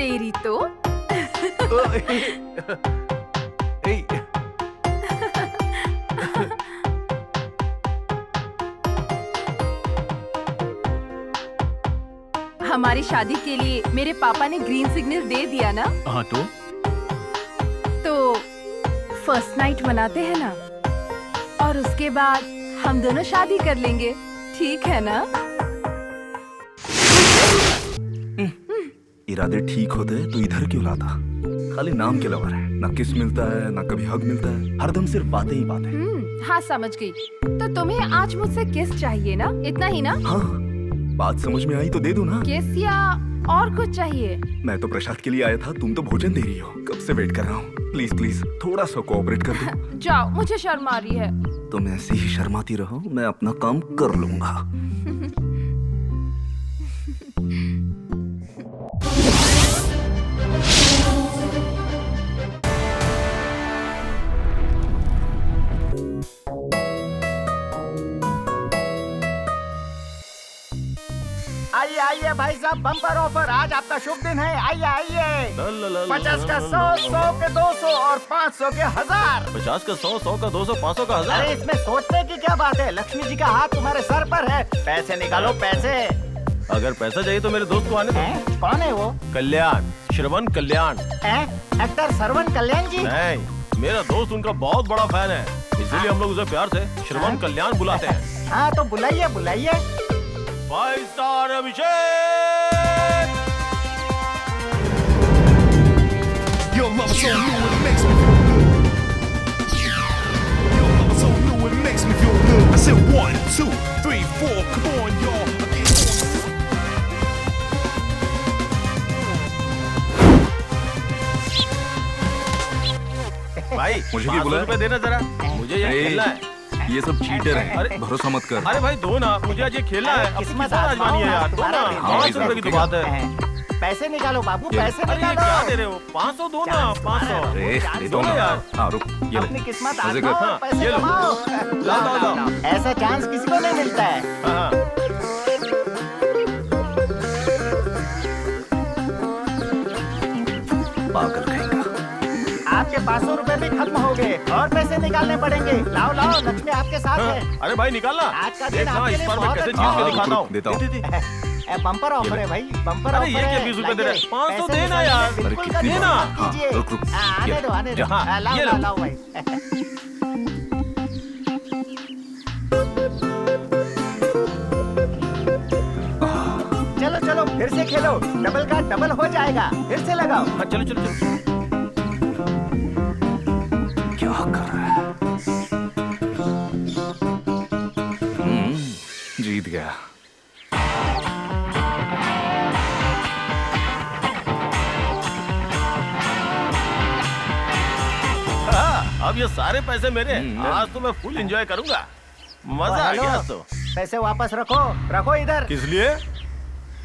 तेरी तो हमारी शादी के लिए मेरे पापा ने ग्रीन सिग्नल दे दिया ना। हाँ तो फर्स्ट नाइट मनाते हैं ना, और उसके बाद हम दोनों शादी कर लेंगे, ठीक है ना? इरादे ठीक होते तो इधर क्यों लाता? खाली नाम के लवर है, ना किस मिलता है ना कभी हग मिलता है, हरदम सिर्फ बातें ही बातें। हाँ समझ गई। तो तुम्हें आज मुझसे किस चाहिए ना, इतना ही ना? हाँ बात समझ में आई तो दे दूं ना। किस या और कुछ चाहिए? मैं तो प्रसाद के लिए आया था, तुम तो भोजन दे रही हो, कब से वेट कर रहा हूँ। प्लीज प्लीज थोड़ा सा कोऑपरेट कर दो। जाओ, मुझे शर्म आ रही है। तुम ऐसे ही शर्माती रहो, मैं अपना काम कर लूंगा। आइए आइए भाई साहब, बम्पर ऑफर, आज आपका शुभ दिन है। आइए आइए, 50 का 100, 100 के 200 और 500 के 1000। 50 का 100, 100 का 200, 500 का 1000। अरे इसमें सोचने की क्या बात है, लक्ष्मी जी का हाथ तुम्हारे सर पर है। पैसे निकालो पैसे। अगर पैसा चाहिए तो मेरे दोस्त को आने दो। कौन है वो? कल्याण, श्रवण कल्याण। एक्टर श्रवण कल्याण जी? नहीं, मेरा दोस्त उनका बहुत बड़ा फैन है, इसीलिए हम लोग उसे प्यार से श्रवण कल्याण बुलाते हैं। हाँ तो बुलाइए बुलाइए। 5 star Abhishek. Your love is so new it makes me feel good. Your love is so new it makes me feel good. I said 1, 2, 3, 4, come on y'all. भाई मुझे क्यों 500 बुलाया? रुपए देना जरा, मुझे ये खेलना है। ये सब चीटर हैं, अरे भरोसा मत कर। अरे भाई दो ना, मुझे आज ये खेलना है। अपनी किस्मत किस्मत आजमानी है यार, दो ना। तुम्हारा 500 रुपए की तो बात है। पैसे निकालो बाबू, पैसे अरे ये निकालो। क्या दे रहे हो? 500 दो ना, 500। अरे दे दो दो ना यार। हाँ रुक, ये अपनी ले। किस्मत मजे कर। आजमाओ, हाँ, पैसे ये लो। कमाओ। लाओ, लाओ। ऐसा चांस किसी को नहीं मिलता है। हाँ, पागल कहेगा। आपके 500 रुपए भी खत्म हो गए और पैसे निकालने पड़ेंगे। लाओ लाओ, लक्ष्मी आपके साथ है। हाँ। अरे भाई निकालना। आज का दिन देखना आपके इस लिए बार मैं बहुत कैसे अच्छा जीत के है। दिखाता हूँ। देता हूँ। दे। बम्पर ऑफर है भाई, बम्पर अरे ऑफर ये है। क्या 20 रुपए दे रहे हैं? लाइए, 500 पैसे देना निकालिए, यार। बिल्कुल अरे करिए, कितनी ना। हाँ, कीजिए। रुक, रुक। आने ये दो आने दो। हाँ, लाओ ये लाओ लो। लाओ भाई। चलो चलो फिर से खेलो, डबल का डबल हो जाएगा। फिर से लगाओ। हाँ चलो चलो चलो। क्या कर रहा है? जीत गया। हाँ, अब ये सारे पैसे मेरे। आज तो मैं फुल एंजॉय करूंगा, मजा आ हेलो, गया तो। पैसे वापस रखो, रखो इधर। किस लिए?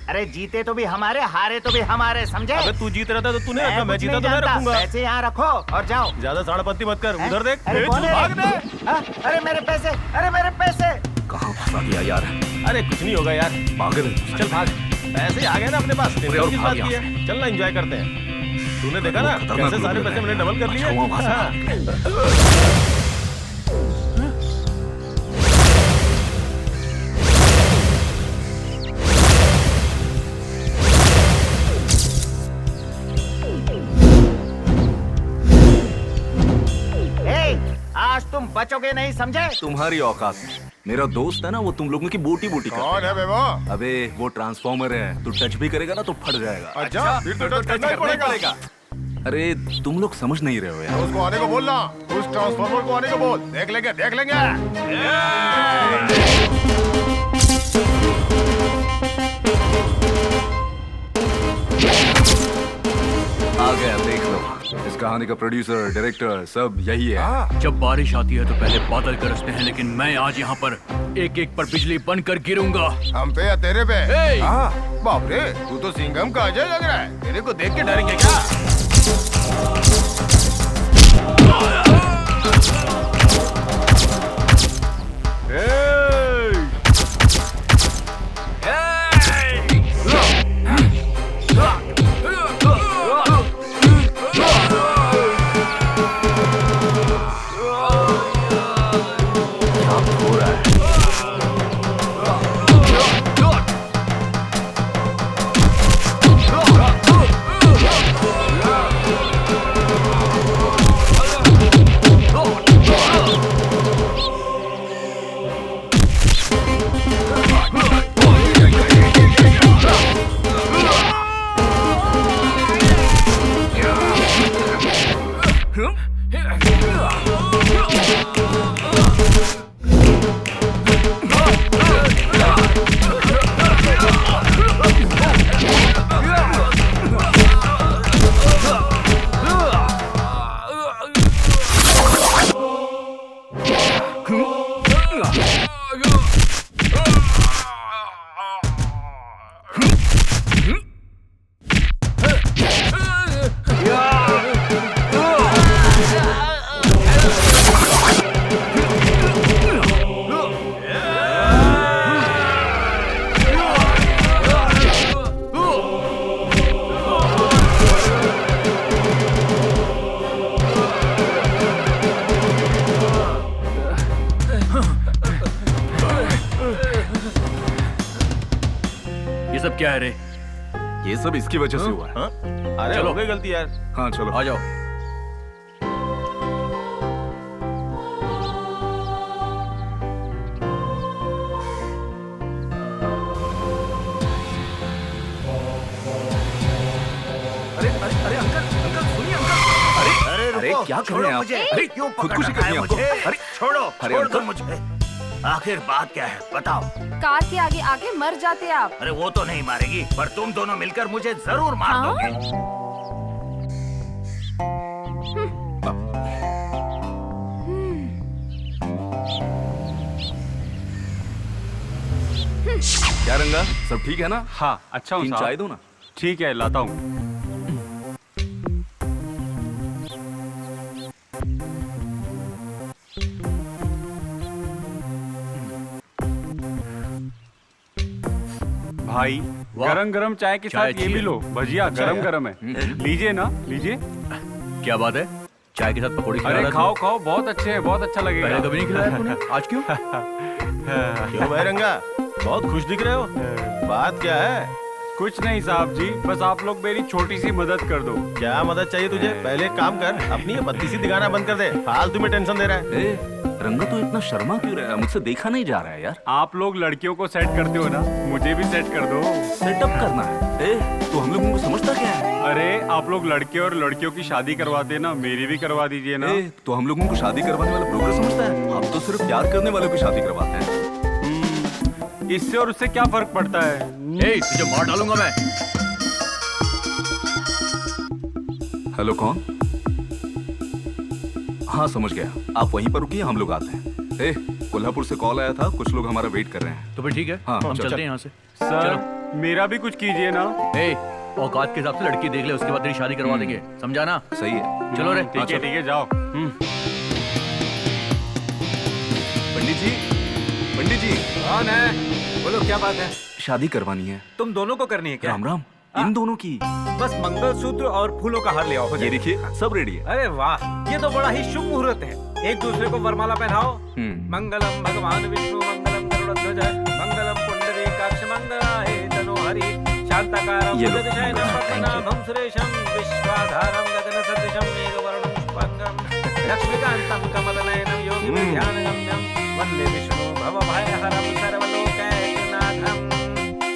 अरे जीते तो भी हमारे, हारे तो भी हमारे, समझे? अबे तू जीत रहा था तो तूने रखा, मैं कुछ जीता नहीं तो मैं जानता। रखूंगा। पैसे यहाँ रखो और जाओ। ज्यादा साड़पत्ती मत कर, उधर देख। अरे ए, कौन तू है? भाग दे। हाँ, अरे मेरे पैसे, अरे मेरे पैसे। कहाँ फंसा दिया यार? अरे कुछ नहीं होगा यार, पागल है। चल भाग। पैसे आ गए ना अपने पास, अरे टेंशन और किस भाग बात की यहाँ है? चल ना एंजॉय करते हैं। तूने देखा ना खतरनाक कैसे सारे लोग पैसे हैं। मैंने डबल कर लिए। अच्छा हुआ वहाँ से हाँ। आज तुम बचोगे नहीं, समझे? तुम्हारी औकात है। मेरा दोस्त है ना, वो तुम लोगों की बोटी बोटी कर। कौन है बेबो? अबे वो ट्रांसफॉर्मर है, तू टच भी करेगा ना तो फट जाएगा। अच्छा फिर तो टच करना ही पड़ेगा। अरे तुम लोग समझ नहीं रहे हो यार। उसको आने को बोलना, उस ट्रांसफार्मर को आने को बोल। देख लेंगे देख लेंगे। आ गया, देख लो। इस कहानी का प्रोड्यूसर, डायरेक्टर सब यही है। जब बारिश आती है तो पहले बादल गरजते हैं, लेकिन मैं आज यहाँ पर एक एक पर बिजली बनकर गिरूंगा। हम पे या तेरे पे? हे! बाप रे, तू तो सिंघम का अजय लग रहा है। तेरे को देख के डरेंगे क्या? क्या है रे? ये सब इसकी वजह से हुआ है। हाँ? अरे चलो। हो गई गलती यार। हाँ चलो आ जाओ। अरे अरे अरे अंकल अंकल सुनिए अंकल। अरे अरे क्या कर रहे हैं आप? अरे क्यों खुदकुशी करनी है आपको? अरे छोड़ो, अरे छोड़ दो अंकल। मुझे। आखिर बात क्या है बताओ। कार के आगे आके मर जाते आप। अरे वो तो नहीं मारेगी, पर तुम दोनों मिलकर मुझे जरूर मार हाँ? दोगे। क्या रंगा, सब ठीक है ना? हाँ अच्छा हूँ तीन चाय साहब। दो ना। ठीक है लाता हूँ। भाई वाह। गरम गरम चाय के चाय साथ ये अच्छी भी है। लो, भजिया गरम गरम है। लीजिए ना लीजिए। क्या बात है? चाय के साथ पकौड़ी खिला अरे रहा था? खाओ खाओ, बहुत अच्छे हैं, बहुत अच्छा लगेगा। पहले कभी नहीं खिलाया तूने, आज क्यों? क्यों भाई रंगा, बहुत खुश दिख रहे हो, बात क्या है? कुछ नहीं साहब जी, बस आप लोग मेरी छोटी सी मदद कर दो। क्या मदद चाहिए तुझे? पहले एक काम कर, अपनी ये बत्तीसी दिखाना बंद कर दे, फालतू में टेंशन दे रहा है। ए, रंगा तो इतना शर्मा क्यों रहा है? मुझसे देखा नहीं जा रहा है यार। आप लोग लड़कियों को सेट करते हो ना, मुझे भी सेट कर दो। सेटअप करना है। ए, तो हम लोगों को समझता क्या है? अरे आप लोग लड़के और लड़कियों की शादी करवाते ना, मेरी भी करवा दीजिए ना। ए, तो हम लोगों को शादी करवाने वाला ब्रोकर समझता है? हम तो सिर्फ प्यार करने वालों की शादी करवाते हैं। इससे और उससे क्या फर्क पड़ता है? ए, तुझे मार डालूंगा मैं। हेलो कौन? हाँ समझ गया, आप वहीं पर रुकिए, हम लोग आते हैं। ए, कोल्हापुर से कॉल आया था, कुछ लोग हमारा वेट कर रहे हैं। तो फिर ठीक है, हाँ, हम चल, चलते चल। हैं यहाँ से। सर मेरा भी कुछ कीजिए ना। ए, औकात के हिसाब से लड़की देख ले, उसके बाद तेरी शादी करवा देंगे, समझा ना? सही है। चलो रे। ठीक है जाओ। पंडित जी कौन है? बोलो क्या बात है? शादी करवानी है। तुम दोनों को करनी है क्या? राम राम, इन दोनों की। बस मंगलसूत्र और फूलों का हार ले आओ। हो ये जाएगा। देखिए सब रेडी है। अरे वाह, ये तो बड़ा ही शुभ मुहूर्त है। एक दूसरे को वरमाला पहनाओ। मंगलम भगवान विष्णु मंगलम गरुड़ध्वज मंगलम पुंडरीकाक्ष मंगलाय तनोहरि शांताकारं ये लो। भुजगशयनं पद्मनाभं सुरेशं विश्वाधारं गगनसदृशं मेघवर्णं पुष्पांगं लक्ष्मीकान्तं कमलनयनं योगिध्यानगम्यं वन्दे विष्णु भवभयहरं सर्वलोकैकनाथं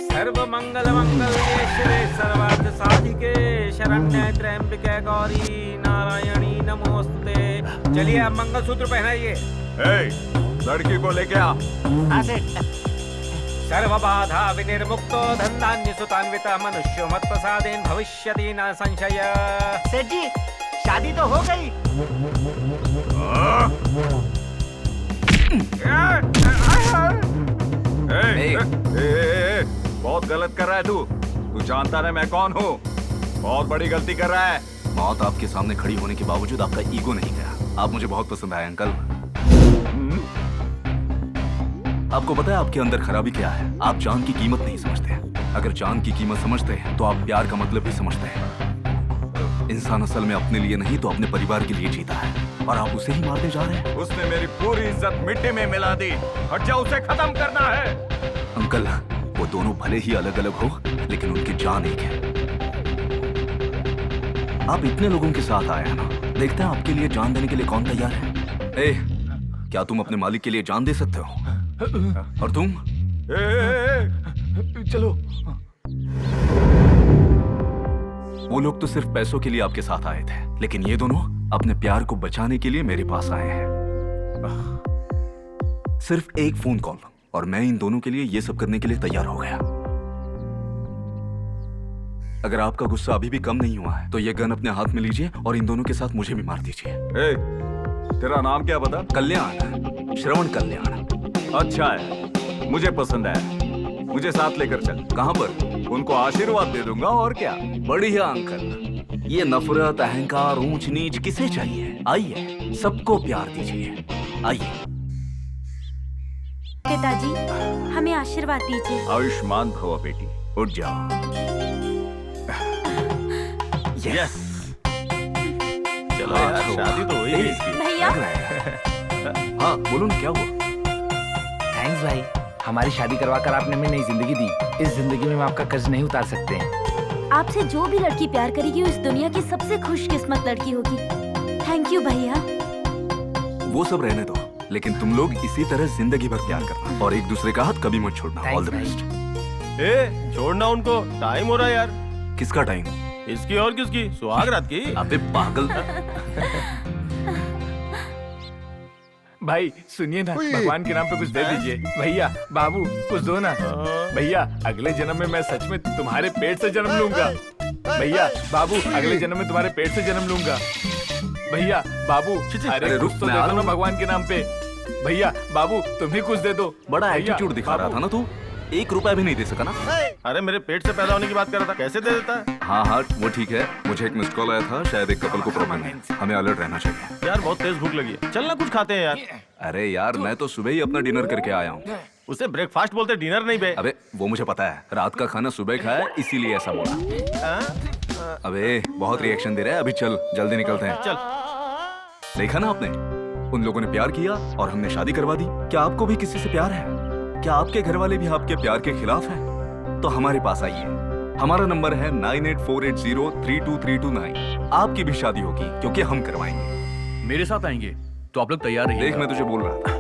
सर्वमंगलमंगल्ये शिवे सर्वार्थ साधिके शरण्ये त्र्यंबके गौरी नारायणी नमोस्तुते। चलिए आप मंगलसूत्र पहनाइए। लड़की को लेके आ। सर्वबाधा विनिर्मुक्तो धन्धान्य सुतान्विता मनुष्यो मत प्रसादेन भविष्यति न संशय। सेठ जी, शादी तो हो गई। बहुत गलत कर रहा है तू जानता है मैं कौन हूँ? बहुत बड़ी गलती कर रहा है। मौत आपके सामने खड़ी होने के बावजूद आपका ईगो नहीं गया। आप मुझे बहुत पसंद आए अंकल। आपको पता है आपके अंदर खराबी क्या है? आप जान की कीमत नहीं समझते। अगर जान की कीमत समझते हैं तो आप प्यार का मतलब भी समझते हैं। इंसान असल में अपने लिए नहीं तो अपने परिवार के लिए जीता है, और आप उसे ही मारने जा रहे हैं। उसने मेरी पूरी इज्जत मिट्टी में मिला दी। हट जाओ, उसे खत्म करना है। अंकल, वो दोनों भले ही अलग अलग हो, लेकिन उनकी जान एक है। आप इतने लोगों के साथ आए हैं ना, देखते हैं आपके लिए जान देने के लिए कौन तैयार है। ए, क्या तुम अपने मालिक के लिए जान दे सकते हो? और तुम? चलो। वो लोग तो सिर्फ पैसों के लिए आपके साथ आए थे, लेकिन ये दोनों अपने प्यार को बचाने के लिए मेरे पास आए हैं। सिर्फ एक फोन कॉल और मैं इन दोनों के लिए ये सब करने के लिए तैयार हो गया। अगर आपका गुस्सा अभी भी कम नहीं हुआ है तो ये गन अपने हाथ में लीजिए और इन दोनों के साथ मुझे भी मार दीजिए। तेरा नाम क्या बता? कल्याण, श्रवण कल्याण। अच्छा है, मुझे पसंद है। मुझे साथ लेकर चल। कहां पर? उनको आशीर्वाद दे दूंगा और क्या। बढ़िया अंकल, ये नफरत, अहंकार, ऊंच नीच किसे चाहिए? आइए, सबको प्यार दीजिए। आइए। पिताजी, हमें आशीर्वाद दीजिए। आयुष्मान भव बेटी। उठ जाओ। यस। चलो यार, शादी तो हो ही गई इसकी। भैया, हाँ बोलो ना, क्या हुआ? थैंक्स भाई। हमारी शादी करवा कर आपने हमें नई जिंदगी दी। इस जिंदगी में हम आपका कर्ज नहीं उतार सकते हैं। आपसे जो भी लड़की प्यार करेगी वो इस दुनिया की सबसे खुशकिस्मत लड़की होगी। थैंक यू भैया। वो सब रहने दो, लेकिन तुम लोग इसी तरह जिंदगी भर प्यार करना और एक दूसरे का हाथ कभी मत छोड़ना। All the best. ए, छोड़ना उनको, टाइम हो रहा है यार। किसका टाइम? इसकी और किसकी? सुहाग रात की। अबे पागल। भाई सुनिए ना, भगवान के नाम पे कुछ दे दीजिए। भैया बाबू कुछ दो ना। भैया अगले जन्म में मैं सच में तुम्हारे पेट से जन्म लूंगा। भैया बाबू अगले जन्म में तुम्हारे पेट से जन्म लूंगा। भैया बाबू अरे कुछ तो दे दो ना भगवान के नाम पे। भैया बाबू तुम ही कुछ दे दो। बड़ा एटीट्यूड दिखा रहा था ना तू, 1 रुपया भी नहीं दे सका ना। अरे मेरे पेट से पैदा होने की बात कर रहा था, कैसे दे देता है? हाँ वो ठीक है। मुझे एक मिस्ड कॉल आया था, शायद एक कपल को प्रॉब्लम है। हमें अलर्ट रहना चाहिए। यार बहुत तेज भूख लगी है, चलना कुछ खाते हैं यार। अरे यार मैं तो सुबह ही अपना डिनर करके आया हूँ। उसे ब्रेकफास्ट बोलते, डिनर नहीं बे। अबे वो मुझे पता है, रात का खाना सुबह खाया इसीलिए ऐसा बोला। अबे बहुत रिएक्शन दे रहा है, अभी चल जल्दी निकलते हैं। चल। देखा ना आपने, उन लोगों ने प्यार किया और हमने शादी करवा दी। क्या आपको भी किसी से प्यार है? क्या आपके घर वाले भी आपके प्यार के खिलाफ हैं? तो हमारे पास आइए, हमारा नंबर है 9848032329। आपकी भी शादी होगी क्योंकि हम करवाएंगे। मेरे साथ आएंगे तो आप लोग तैयार रहिए। देख मैं तुझे बोल रहा था।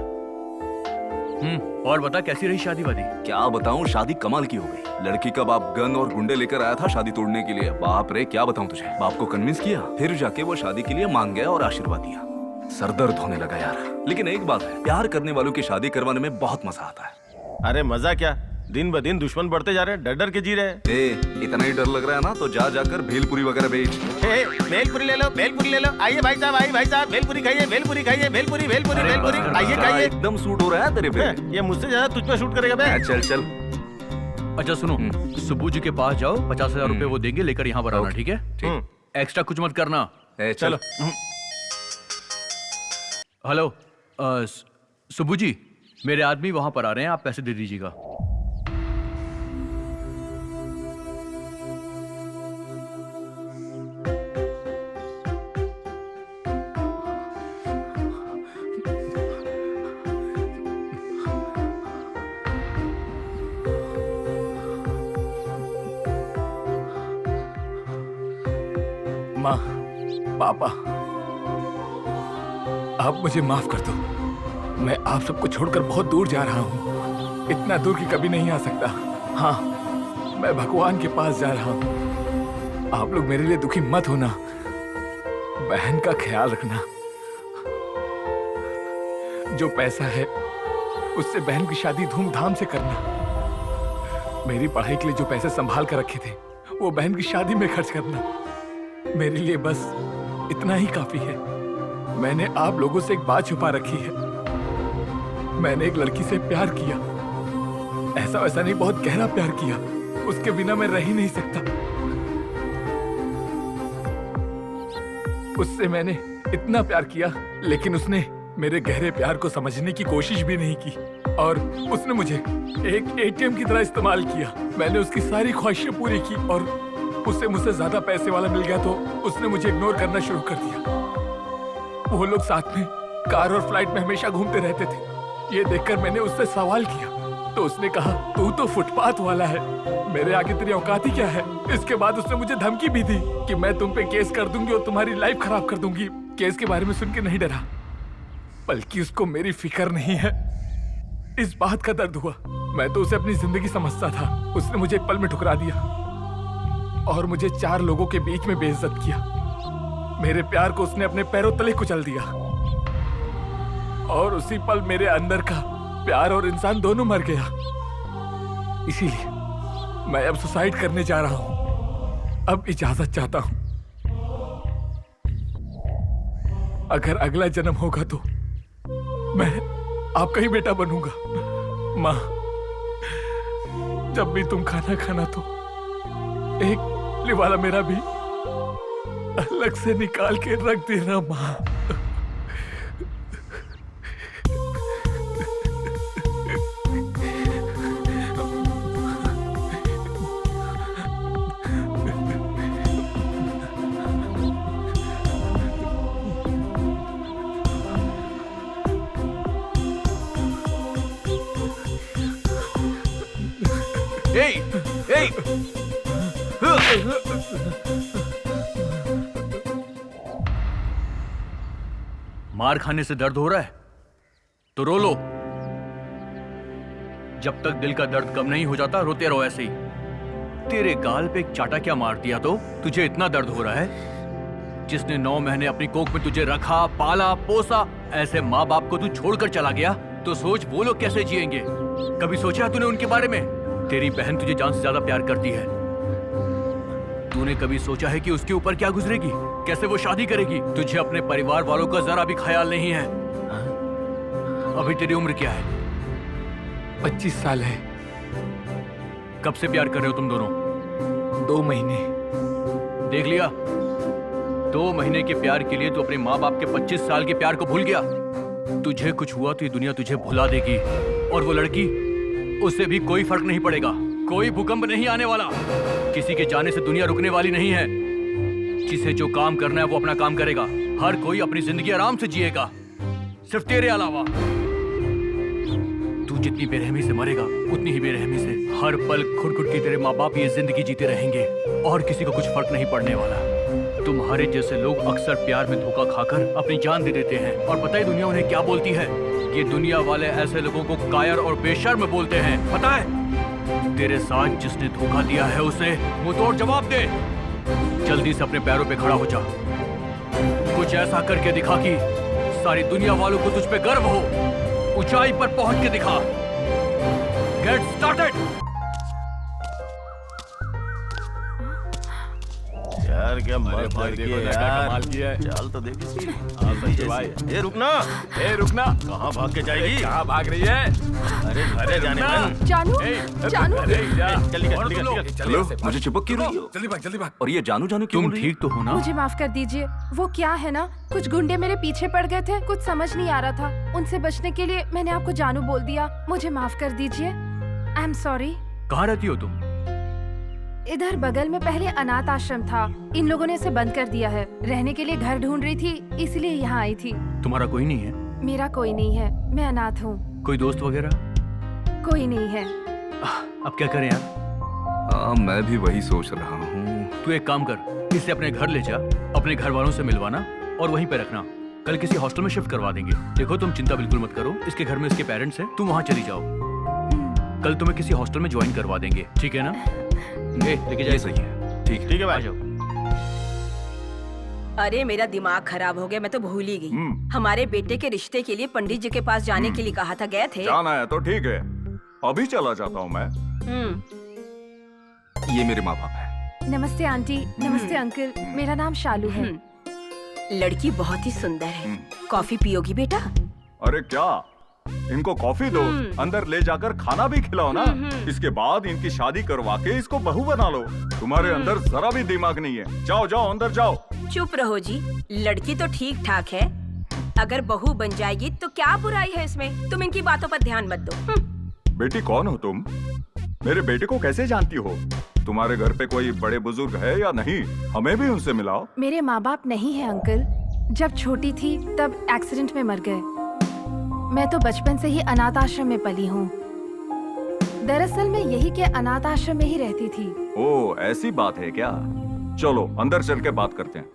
और बता कैसी रही शादी वादी? क्या बताऊं, शादी कमाल की हो गई। लड़की का बाप गन और गुंडे लेकर आया था शादी तोड़ने के लिए। बाप रे क्या बताऊं तुझे। बाप को कन्विंस किया, फिर जाके वो शादी के लिए मान गया और आशीर्वाद दिया। सर दर्द होने लगा यार। लेकिन एक बात है, प्यार करने वालों की शादी करवाने में बहुत मजा आता है। अरे मजा क्या, दिन ब दिन दुश्मन बढ़ते जा रहे हैं, डर डर के जी रहे हैं। इतना ही डर लग रहा है ना तो जा जाकर भेलपुरी वगैरह बेच। भेलपुरी ले लो, भेलपुरी ले लो। आइए भाई साहब, आइए भाई साहब, भेलपुरी खाइए, भेलपुरी खाइए, भेलपुरी भेलपुरी भेलपुरी। आइए खाइए। एकदम सूट हो रहा है तेरे पे। ये मुझसे ज्यादा तुझ पे शूट करेगा बे। चल चल। अच्छा सुनो, सुब्बू जी के पास जाओ, 50,000 रुपए वो देंगे, लेकर यहाँ पर आना, ठीक है? एक्स्ट्रा कुछ मत करना। चलो। हेलो सुब्बू जी, मेरे आदमी वहां पर आ रहे हैं, आप पैसे दे दीजिएगा। माँ, पापा, आप मुझे माफ कर दो। मैं आप सबको छोड़कर बहुत दूर जा रहा हूँ, इतना दूर कि कभी नहीं आ सकता। हाँ, मैं भगवान के पास जा रहा हूँ। आप लोग मेरे लिए दुखी मत होना। बहन का ख्याल रखना। जो पैसा है उससे बहन की शादी धूमधाम से करना। मेरी पढ़ाई के लिए जो पैसे संभाल कर रखे थे वो बहन की शादी में खर्च करना। मेरे लिए बस इतना ही काफी है। मैंने आप लोगों से एक बात छुपा रखी है। मैंने एक लड़की से प्यार किया, ऐसा वैसा नहीं, बहुत गहरा प्यार किया। उसके बिना मैं रह ही नहीं सकता। उससे मैंने इतना प्यार किया, लेकिन उसने मेरे गहरे प्यार को समझने की कोशिश भी नहीं की और उसने मुझे एक एटीएम की तरह इस्तेमाल किया। मैंने उसकी सारी ख्वाहिशें पूरी की और उससे मुझसे ज्यादा पैसे वाला मिल गया तो उसने मुझे इग्नोर करना शुरू कर दिया। वो लोग साथ में कार और फ्लाइट में हमेशा घूमते रहते थे। ये देखकर मैंने उससे सवाल किया तो उसने कहा, तू तो फुटपाथ वाला है, मेरे आगे तेरी औकात ही क्या है। इसके बाद उसने मुझे धमकी भी दी कि मैं तुम पे केस कर दूंगी और तुम्हारी लाइफ खराब कर दूंगी। केस के बारे में सुन के नहीं डरा, बल्कि उसको मेरी फिक्र नहीं है, इस बात का दर्द हुआ। मैं तो उसे अपनी जिंदगी समझता था। उसने मुझे एक पल में ठुकरा दिया और मुझे 4 लोगों के बीच में बेइज्जत किया। मेरे प्यार को उसने अपने पैरों तले कुचल दिया और उसी पल मेरे अंदर का प्यार और इंसान दोनों मर गया। इसीलिए मैं अब सुसाइड करने जा रहा हूं। अब इजाजत चाहता हूं। अगर अगला जन्म होगा तो मैं आपका ही बेटा बनूंगा। माँ, जब भी तुम खाना खाना तो एक लिवाला मेरा भी अलग से निकाल के रख देना माँ। मार खाने से दर्द हो रहा है तो रो लो। जब तक दिल का दर्द कम नहीं हो जाता रोते रहो ऐसे ही। तेरे गाल पे एक चाटा क्या मार दिया तो तुझे इतना दर्द हो रहा है? जिसने 9 महीने अपनी कोख में तुझे रखा, पाला, पोसा, ऐसे माँ बाप को तू छोड़कर चला गया तो सोच वो लोग कैसे जिएंगे। कभी सोचा तूने उनके बारे में? तेरी बहन तुझे जान से ज्यादा प्यार करती है। तूने कभी सोचा है कि उसके ऊपर क्या गुजरेगी, कैसे वो शादी करेगी? तुझे अपने परिवार वालों का जरा भी ख्याल नहीं है। अभी तेरी उम्र क्या है? 25 साल है। कब से प्यार कर रहे हो तुम दोनों? 2 महीने। देख लिया, 2 महीने के प्यार के लिए तू अपने माँ बाप के 25 साल के प्यार को भूल गया। तुझे कुछ हुआ तो ये दुनिया तुझे भुला देगी, और वो लड़की, उससे भी कोई फर्क नहीं पड़ेगा। कोई भूकंप नहीं आने वाला। किसी के जाने से दुनिया रुकने वाली नहीं है। जिसे जो काम करना है वो अपना काम करेगा। हर कोई अपनी जिंदगी आराम से जिएगा, सिर्फ तेरे अलावा। तू जितनी बेरहमी से मरेगा उतनी ही बेरहमी से हर पल खुद के तेरे माँ बाप ये जिंदगी जीते रहेंगे, और किसी को कुछ फर्क नहीं पड़ने वाला। तुम्हारे जैसे लोग अक्सर प्यार में धोखा खाकर अपनी जान दे देते हैं, और पता है दुनिया उन्हें क्या बोलती है? ये दुनिया वाले ऐसे लोगों को कायर और बेशर्म बोलते हैं। पता है तेरे साथ जिसने धोखा दिया है उसे मुंह तोड़ जवाब दे। जल्दी से अपने पैरों पे खड़ा हो जा। कुछ ऐसा करके दिखा कि सारी दुनिया वालों को तुझ पे गर्व हो। ऊंचाई पर पहुंच के दिखा। Get started. यार क्या मस्त भाई लड़की देखो है ना, क्या यार। कमाल किया है। चाल तो देख इसकी। सही है भाई। ये रुकना, ए रुकना। कहाँ भाग के जाएगी? कहाँ भाग रही है? अरे अरे जाने मन। जानू, जानू। चल निकल। हेलो, मुझे चिपक क्यों रही हो? जल्दी भाग, जल्दी भाग। और ये जानू जानू क्यों तुम बोल रही है? ठीक तो हो ना? मुझे माफ कर दीजिए। वो क्या है ना, कुछ गुंडे मेरे पीछे पड़ गए थे, कुछ समझ नहीं आ रहा था। उनसे बचने के लिए मैंने आपको जानू बोल दिया। मुझे माफ कर दीजिए। I am sorry. कहाँ रहती हो तुम? इधर बगल में पहले अनाथ आश्रम था, इन लोगों ने इसे बंद कर दिया है। रहने के लिए घर ढूंढ रही थी, इसलिए यहाँ आई थी। तुम्हारा कोई नहीं है? मेरा कोई नहीं है, मैं अनाथ हूँ। कोई दोस्त वगैरह? कोई नहीं है। अब क्या करें यार? हाँ, मैं भी वही सोच रहा हूँ। तू एक काम कर, इसे अपने घर ले जा, अपने घर वालों से मिलवाना और वहीं पे रखना। कल किसी हॉस्टल में शिफ्ट करवा देंगे। देखो तुम चिंता बिल्कुल मत करो, इसके घर में इसके पेरेंट्स हैं, तुम वहाँ चली जाओ। कल तुम्हें किसी हॉस्टल में ज्वाइन करवा देंगे, ठीक है ना? लेके जाइए। सही है। ठीक है भाई। जाओ। अरे मेरा दिमाग खराब हो गया, मैं तो भूल ही गई। हमारे बेटे के रिश्ते के लिए पंडित जी के पास जाने के लिए कहा था, गए थे? जाना है तो ठीक है, अभी चला जाता हूँ मैं। ये मेरे माँ बाप है। नमस्ते आंटी, नमस्ते अंकल, मेरा नाम शालू है। लड़की बहुत ही सुंदर है। कॉफी पियोगी बेटा? अरे क्या, इनको कॉफी दो, अंदर ले जाकर खाना भी खिलाओ ना। इसके बाद इनकी शादी करवा के इसको बहू बना लो। तुम्हारे अंदर जरा भी दिमाग नहीं है। जाओ जाओ अंदर जाओ। चुप रहो जी, लड़की तो ठीक ठाक है। अगर बहू बन जाएगी तो क्या बुराई है इसमें? तुम इनकी बातों पर ध्यान मत दो। बेटी कौन हो तुम? मेरे बेटे को कैसे जानती हो? तुम्हारे घर पे कोई बड़े बुजुर्ग है या नहीं? हमें भी उनसे मिलाओ। मेरे माँ बाप नहीं है अंकल। जब छोटी थी तब एक्सीडेंट में मर गए। मैं तो बचपन से ही अनाथ आश्रम में पली हूँ। दरअसल मैं यही के अनाथ आश्रम में ही रहती थी। ओ, ऐसी बात है क्या? चलो अंदर चल के बात करते हैं।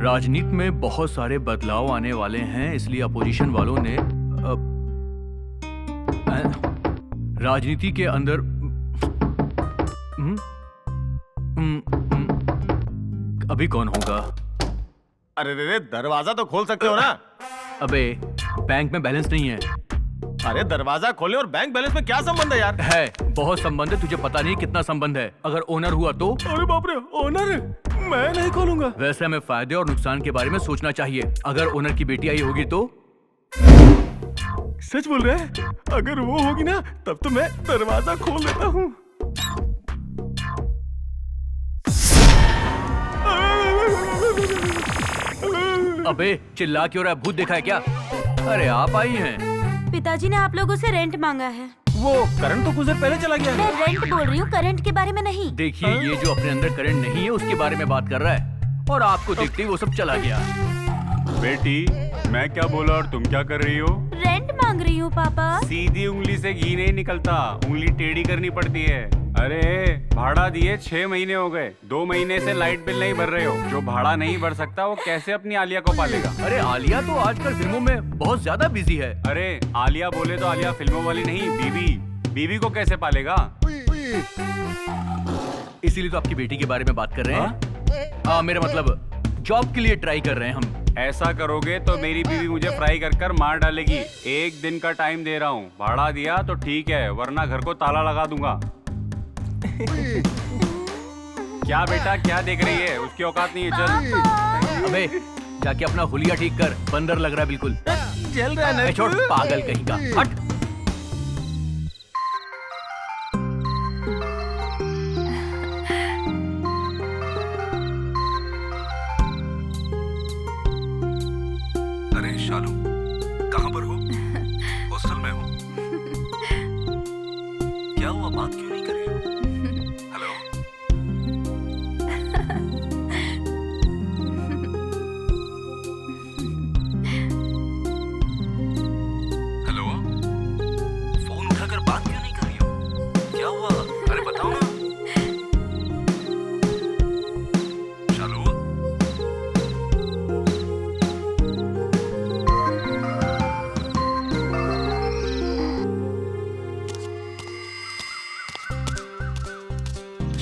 राजनीति में बहुत सारे बदलाव आने वाले हैं, इसलिए अपोजिशन वालों ने राजनीति के अंदर अभी कौन होगा? अरे रे, दरवाजा तो खोल सकते हो ना? अबे बैंक में बैलेंस नहीं है। अरे दरवाजा खोले और बैंक बैलेंस में क्या संबंध है यार? है, बहुत संबंध है, तुझे पता नहीं कितना संबंध है। अगर ओनर हुआ तो? अरे बाप रे, ओनर? मैं नहीं खोलूंगा। वैसे हमें फायदे और नुकसान के बारे में सोचना चाहिए। अगर ओनर की बेटी आई होगी तो? सच बोल रहे हैं? अगर वो होगी ना तब तो मैं दरवाजा खोल देता हूँ। अबे चिल्ला क्यों रहा है? भूत देखा है क्या? अरे आप आई हैं। पिताजी ने आप लोगों से रेंट मांगा है। वो करंट तो कुछ देर पहले चला गया। मैं रेंट बोल रही हूँ, करंट के बारे में नहीं। देखिए, ये जो अपने अंदर करंट नहीं है उसके बारे में बात कर रहा है, और आपको देखते ही वो सब चला गया। बेटी मैं क्या बोला और तुम क्या कर रही हो? रेंट मांग रही हूँ पापा। सीधी उंगली से घी नहीं निकलता, उंगली टेढ़ी करनी पड़ती है। अरे भाड़ा दिए 6 महीने हो गए, 2 महीने से लाइट बिल नहीं भर रहे हो। जो भाड़ा नहीं भर सकता वो कैसे अपनी आलिया को पालेगा? अरे आलिया तो आजकल फिल्मों में बहुत ज्यादा बिजी है। अरे आलिया बोले तो आलिया फिल्मों वाली नहीं, बीवी को कैसे पालेगा? इसीलिए तो आपकी बेटी के बारे में बात कर रहे हैं। मेरा मतलब जॉब के लिए ट्राई कर रहे हैं हम। ऐसा करोगे तो मेरी बीवी मुझे फ्राई कर मार डालेगी। 1 दिन का टाइम दे रहा हूँ, भाड़ा दिया तो ठीक है, वरना घर को ताला लगा दूंगा। क्या बेटा क्या देख रही है? उसकी औकात नहीं है, चल। अबे जाके अपना हुलिया ठीक कर, बंदर लग रहा है बिल्कुल। जल रहा है। छोड़ पागल कहीं का, हट। अरे शालू कहाँ पर हो? हॉस्टल में हो? क्या हुआ, बात क्यों नहीं कर रही हो? हेलो हेलो, फोन उठाकर बात क्यों नहीं कर रही हो? क्या हुआ? अरे बताओ ना। शालू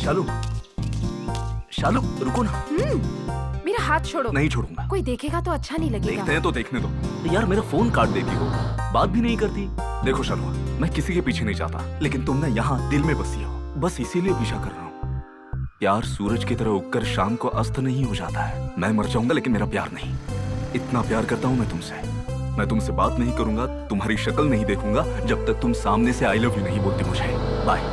शालू शालू रुको ना। मेरा हाथ छोड़ो। नहीं छोड़ूंगा। कोई देखेगा तो अच्छा नहीं लगेगा। देखते हैं तो देखने दो। यार मेरा फोन काट देती हो, बात भी नहीं करती। देखो शालू, मैं किसी के पीछे नहीं जाता, लेकिन तुम ना यहाँ दिल में बसी हो, बस इसीलिए पीछा कर रहा हूँ। प्यार सूरज की तरह उगकर शाम को अस्त नहीं हो जाता है। मैं मर जाऊंगा लेकिन मेरा प्यार नहीं। इतना प्यार करता हूँ मैं तुमसे। मैं तुमसे बात नहीं करूंगा, तुम्हारी शक्ल नहीं देखूंगा जब तक तुम सामने से आई लव यू नहीं बोलती मुझे। बाय।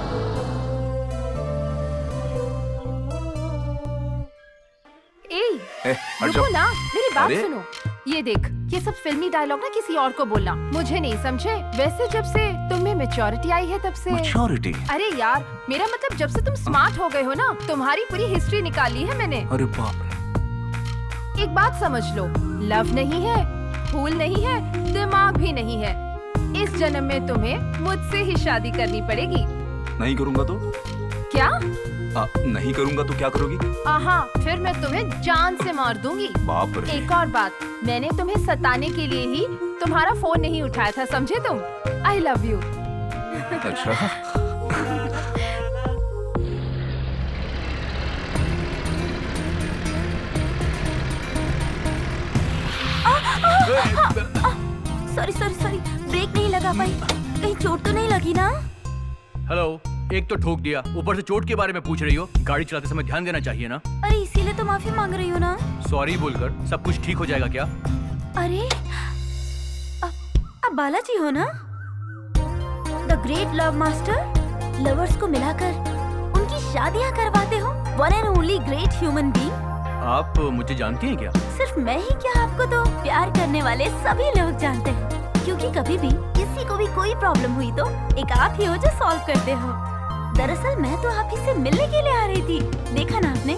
रुको ना, मेरी बात अरे? सुनो। ये देख, ये सब फिल्मी डायलॉग ना किसी और को बोलना, मुझे नहीं समझे। वैसे जब से तुम्हें मैच्योरिटी आई है तब से। मैच्योरिटी? अरे यार, मेरा मतलब जब से तुम स्मार्ट हो गए हो ना, तुम्हारी पूरी हिस्ट्री निकाली है मैंने। अरे बाप रे। एक बात समझ लो, लव नहीं है, फूल नहीं है, दिमाग भी नहीं है। इस जन्म में तुम्हें मुझसे ही शादी करनी पड़ेगी। नहीं करूंगा तो क्या? नहीं करूंगा तो क्या करोगी? फिर मैं तुम्हें जान से मार दूंगी। बाप रे। एक और बात, मैंने तुम्हें सताने के लिए ही तुम्हारा फोन नहीं उठाया था, समझे तुम? I love you. अच्छा। सॉरी, ब्रेक नहीं लगा पाई। कहीं चोट तो नहीं लगी ना? हेलो, एक तो ठोक दिया, ऊपर से चोट के बारे में पूछ रही हो। गाड़ी चलाते समय ध्यान देना चाहिए ना। अरे इसीलिए तो माफी मांग रही हो ना। सॉरी बोलकर सब कुछ ठीक हो जाएगा क्या? अरे आप बालाजी हो ना, the great love master. Lovers को मिलाकर उनकी शादियां करवाते हो। One and only great human being. आप मुझे जानती हैं क्या? सिर्फ मैं ही क्या, आपको तो प्यार करने वाले सभी लोग जानते हैं। क्योंकि कभी भी किसी को भी कोई प्रॉब्लम हुई तो एक आप ही हो जो सॉल्व करते हो। दरअसल मैं तो आप ही से मिलने के लिए आ रही थी। देखा ना आपने,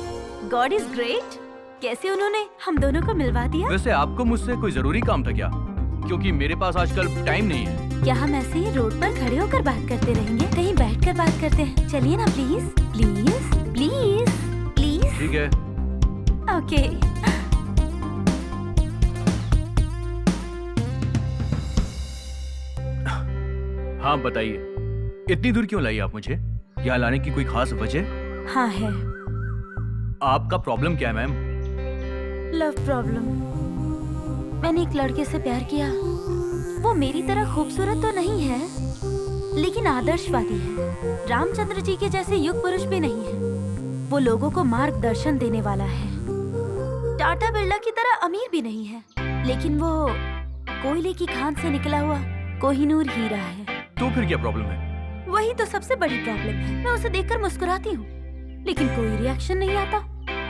गॉड इज ग्रेट, कैसे उन्होंने हम दोनों को मिलवा दिया। वैसे आपको मुझसे कोई जरूरी काम था क्या? क्योंकि मेरे पास आजकल टाइम नहीं है। क्या हम ऐसे ही रोड पर खड़े होकर बात करते रहेंगे? कहीं बैठकर बात करते हैं, चलिए ना प्लीज प्लीज प्लीज प्लीज। ठीक है। ओके। हाँ बताइए, इतनी दूर क्यों लाई आप मुझे? यहाँ लाने की कोई खास वजह? हाँ है। आपका प्रॉब्लम क्या है मैम? Love problem. मैंने एक लड़के से प्यार किया। वो मेरी तरह खूबसूरत तो नहीं है, लेकिन आदर्शवादी है। रामचंद्र जी के जैसे युग पुरुष भी नहीं है। वो लोगों को मार्गदर्शन देने वाला है। टाटा बिरला की तरह अमीर भी नहीं है, लेकिन वो कोयले की खान से निकला हुआ कोहिनूर हीरा है। तो फिर क्या प्रॉब्लम है? वही तो सबसे बड़ी प्रॉब्लम है। मैं उसे देखकर मुस्कुराती हूँ, लेकिन कोई रिएक्शन नहीं आता।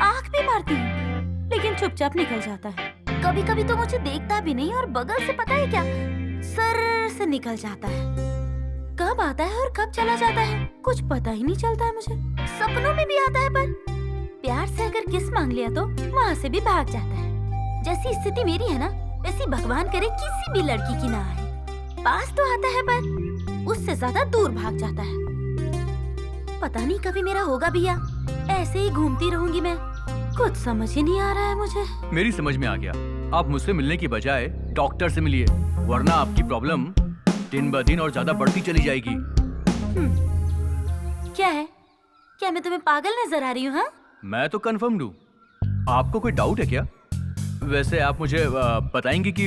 आंख भी मारती हूँ, लेकिन चुपचाप निकल जाता है। कभी कभी तो मुझे देखता भी नहीं और बगल से पता है क्या, सर से निकल जाता है। कब आता है और कब चला जाता है कुछ पता ही नहीं चलता है मुझे। सपनों में भी आता है, पर प्यार से अगर किस मांग लिया तो वहाँ से भी भाग जाता है। जैसी स्थिति मेरी है ना, वैसी भगवान करे किसी भी लड़की की ना आए। पास तो आता है पर उससे ज्यादा दूर भाग जाता है। पता नहीं कभी मेरा होगा भी या ऐसे ही घूमती रहूंगी मैं। कुछ समझ ही नहीं आ रहा है मुझे। मेरी समझ में आ गया। आप मुझसे मिलने की बजाय डॉक्टर से मिलिए, वरना आपकी प्रॉब्लम दिन ब दिन और ज्यादा बढ़ती चली जाएगी। क्या है? क्या मैं तुम्हें पागल नजर आ रही हूँ? हाँ? मैं तो कंफर्म हूँ। आपको कोई डाउट है क्या? वैसे आप मुझे बताएंगे कि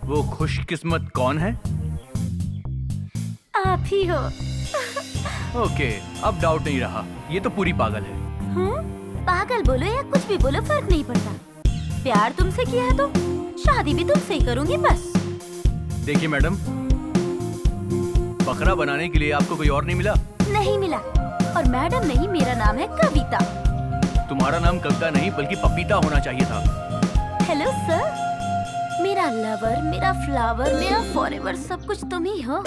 वो खुशकिस्मत कौन है? आप ही हो। ओके, अब डाउट नहीं रहा। ये तो पूरी पागल है। पागल बोलो या कुछ भी बोलो, फर्क नहीं पड़ता। प्यार तुमसे किया है तो शादी भी तुमसे ही करूंगी बस। देखिए मैडम, बकरा बनाने के लिए आपको कोई और नहीं मिला? नहीं मिला। और मैडम नहीं, मेरा नाम है कविता। तुम्हारा नाम कविता नहीं बल्कि पपीता होना चाहिए था। हेलो सर, मेरा लवर, मेरा फ्लावर, मेरा फॉरएवर सब कुछ तुम ही हो।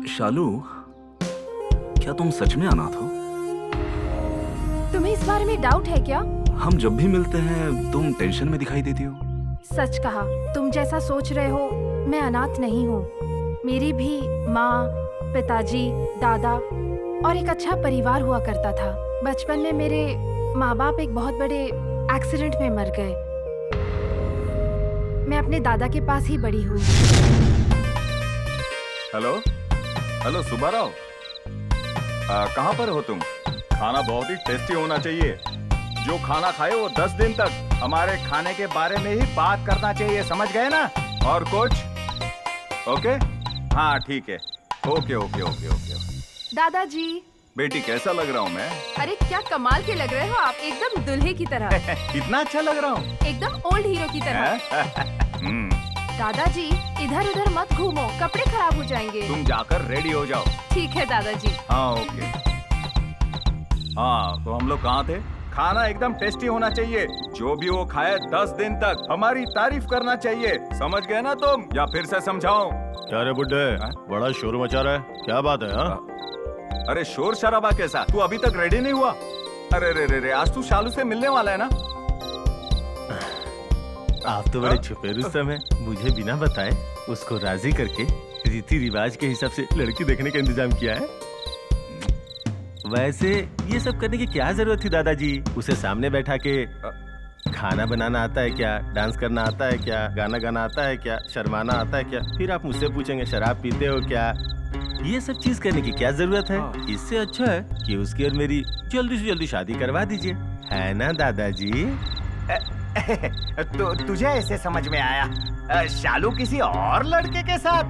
शालू, क्या तुम सच में अनाथ हो? तुम्हें इस बारे में डाउट है क्या? हम जब भी मिलते हैं तुम टेंशन में दिखाई देती हो। सच कहा, तुम जैसा सोच रहे हो मैं अनाथ नहीं हूँ। मेरी भी माँ, पिताजी, दादा और एक अच्छा परिवार हुआ करता था। बचपन में मेरे माँ बाप एक बहुत बड़े एक्सीडेंट में मर गए। मैं अपने दादा के पास ही बड़ी हुई। हेलो हेलो सुब्बाराव, कहाँ पर हो तुम? खाना बहुत ही टेस्टी होना चाहिए। जो खाना खाए वो 10 दिन तक हमारे खाने के बारे में ही बात करना चाहिए, समझ गए ना? और कुछ? ओके, हाँ ठीक है। Okay okay okay okay. दादाजी। बेटी कैसा लग रहा हूँ मैं? अरे क्या कमाल के लग रहे हो आप, एकदम दुल्हे की तरह। कितना अच्छा लग रहा हूँ? एकदम ओल्ड हीरो की तरह। दादाजी इधर उधर मत घूमो, कपड़े खराब हो जाएंगे। तुम जाकर रेडी हो जाओ। ठीक है दादाजी। हाँ ओके। हाँ तो हम लोग कहाँ थे? खाना एकदम टेस्टी होना चाहिए। जो भी वो खाए 10 दिन तक हमारी तारीफ करना चाहिए, समझ गए ना तुम? या फिर से समझाऊं? क्या रे बुड्ढे, बड़ा शोर मचा रहा है, क्या बात है? हाँ? अरे शोर शराबा कैसा? तू अभी तक रेडी नहीं हुआ? अरे रे रे रे, आज तू शालू से मिलने वाला है ना? आप तो बड़े छुपे रुस्तम हैं। मुझे बिना बताए उसको राजी करके रीति रिवाज के हिसाब से लड़की देखने का इंतजाम किया है। वैसे ये सब करने की क्या जरूरत थी दादाजी? उसे सामने बैठा के खाना बनाना आता है क्या, डांस करना आता है क्या, गाना गाना आता है क्या, शर्माना आता है क्या? फिर आप मुझसे पूछेंगे शराब पीते हो क्या? ये सब चीज करने की क्या जरूरत है? इससे अच्छा है कि उसकी और मेरी जल्दी से जल्दी शादी करवा दीजिए, है ना दादाजी? तो तुझे ऐसे समझ में आया शालू किसी और लड़के के साथ?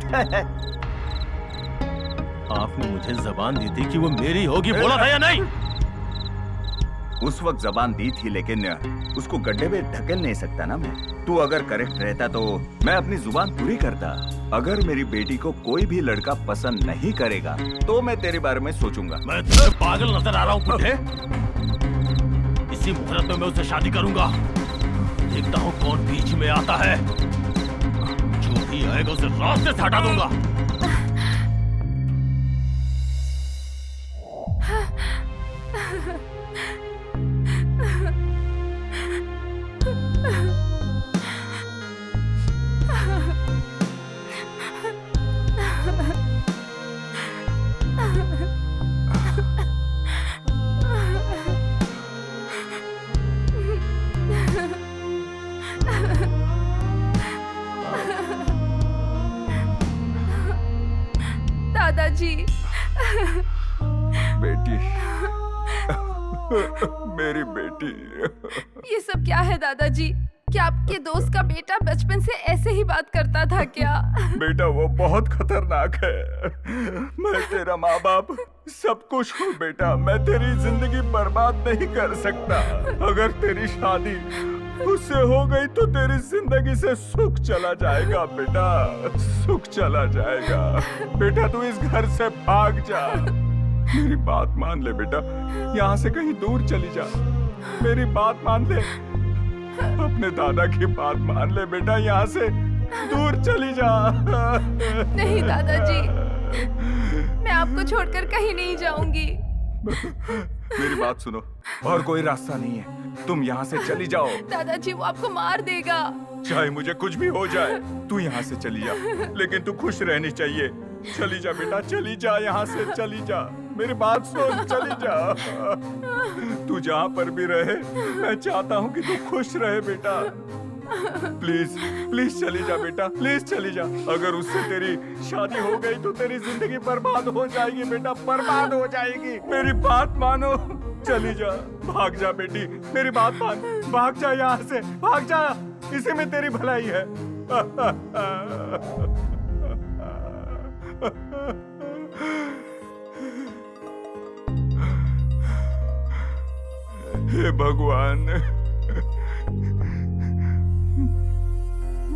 आपने मुझे जबान दी थी कि वो मेरी होगी, बोला था या नहीं? उस वक्त जबान दी थी, लेकिन उसको गड्ढे में ढकेल नहीं सकता ना मैं। तू अगर करेक्ट रहता तो मैं अपनी जुबान पूरी करता। अगर मेरी बेटी को कोई भी लड़का पसंद नहीं करेगा तो मैं तेरे बारे में सोचूंगा। मैं तुझे पागल नजर आ रहा हूँ बुड्ढे? इसी मुहूर्त में मैं उससे शादी करूंगा। देखता हूँ कौन बीच में आता है। जो भी आएगा उसे रास्ते से हटा दूंगा। दादाजी। बेटी, मेरी बेटी। ये सब क्या है दादाजी? क्या आपके दोस्त का बेटा बचपन से ऐसे ही बात करता था क्या? बेटा वो बहुत खतरनाक है। मैं तेरा माँ बाप सब कुछ हूँ बेटा। मैं तेरी जिंदगी बर्बाद नहीं कर सकता। अगर तेरी शादी उससे हो गई तो तेरी जिंदगी से सुख चला जाएगा बेटा, सुख चला जाएगा। बेटा तू इस घर से भाग जा। मेरी बात मान ले बेटा, यहाँ से कहीं दूर चली जा। मेरी बात मान ले, अपने दादा की बात मान ले बेटा, यहाँ से दूर चली जा। नहीं दादाजी, मैं आपको छोड़कर कहीं नहीं जाऊंगी। मेरी बात सुनो, और कोई रास्ता नहीं है, तुम यहाँ से चली जाओ। दादाजी वो आपको मार देगा। चाहे मुझे कुछ भी हो जाए, तू यहाँ से चली जा, लेकिन तू खुश रहनी चाहिए। चली जा बेटा, चली जा, यहाँ से चली जा। मेरी बात सुन, चली जा। तू जहाँ पर भी रहे, मैं चाहता हूँ कि तू खुश रहे बेटा। प्लीज प्लीज चली जा बेटा, प्लीज चली जा। अगर उससे तेरी शादी हो गई तो तेरी जिंदगी बर्बाद हो जाएगी बेटा, बर्बाद हो जाएगी। मेरी बात मानो, चली जा, भाग जा बेटी, मेरी बात मान, भाग जा यहाँ से, भाग जा, इसी में तेरी भलाई है। हे भगवान,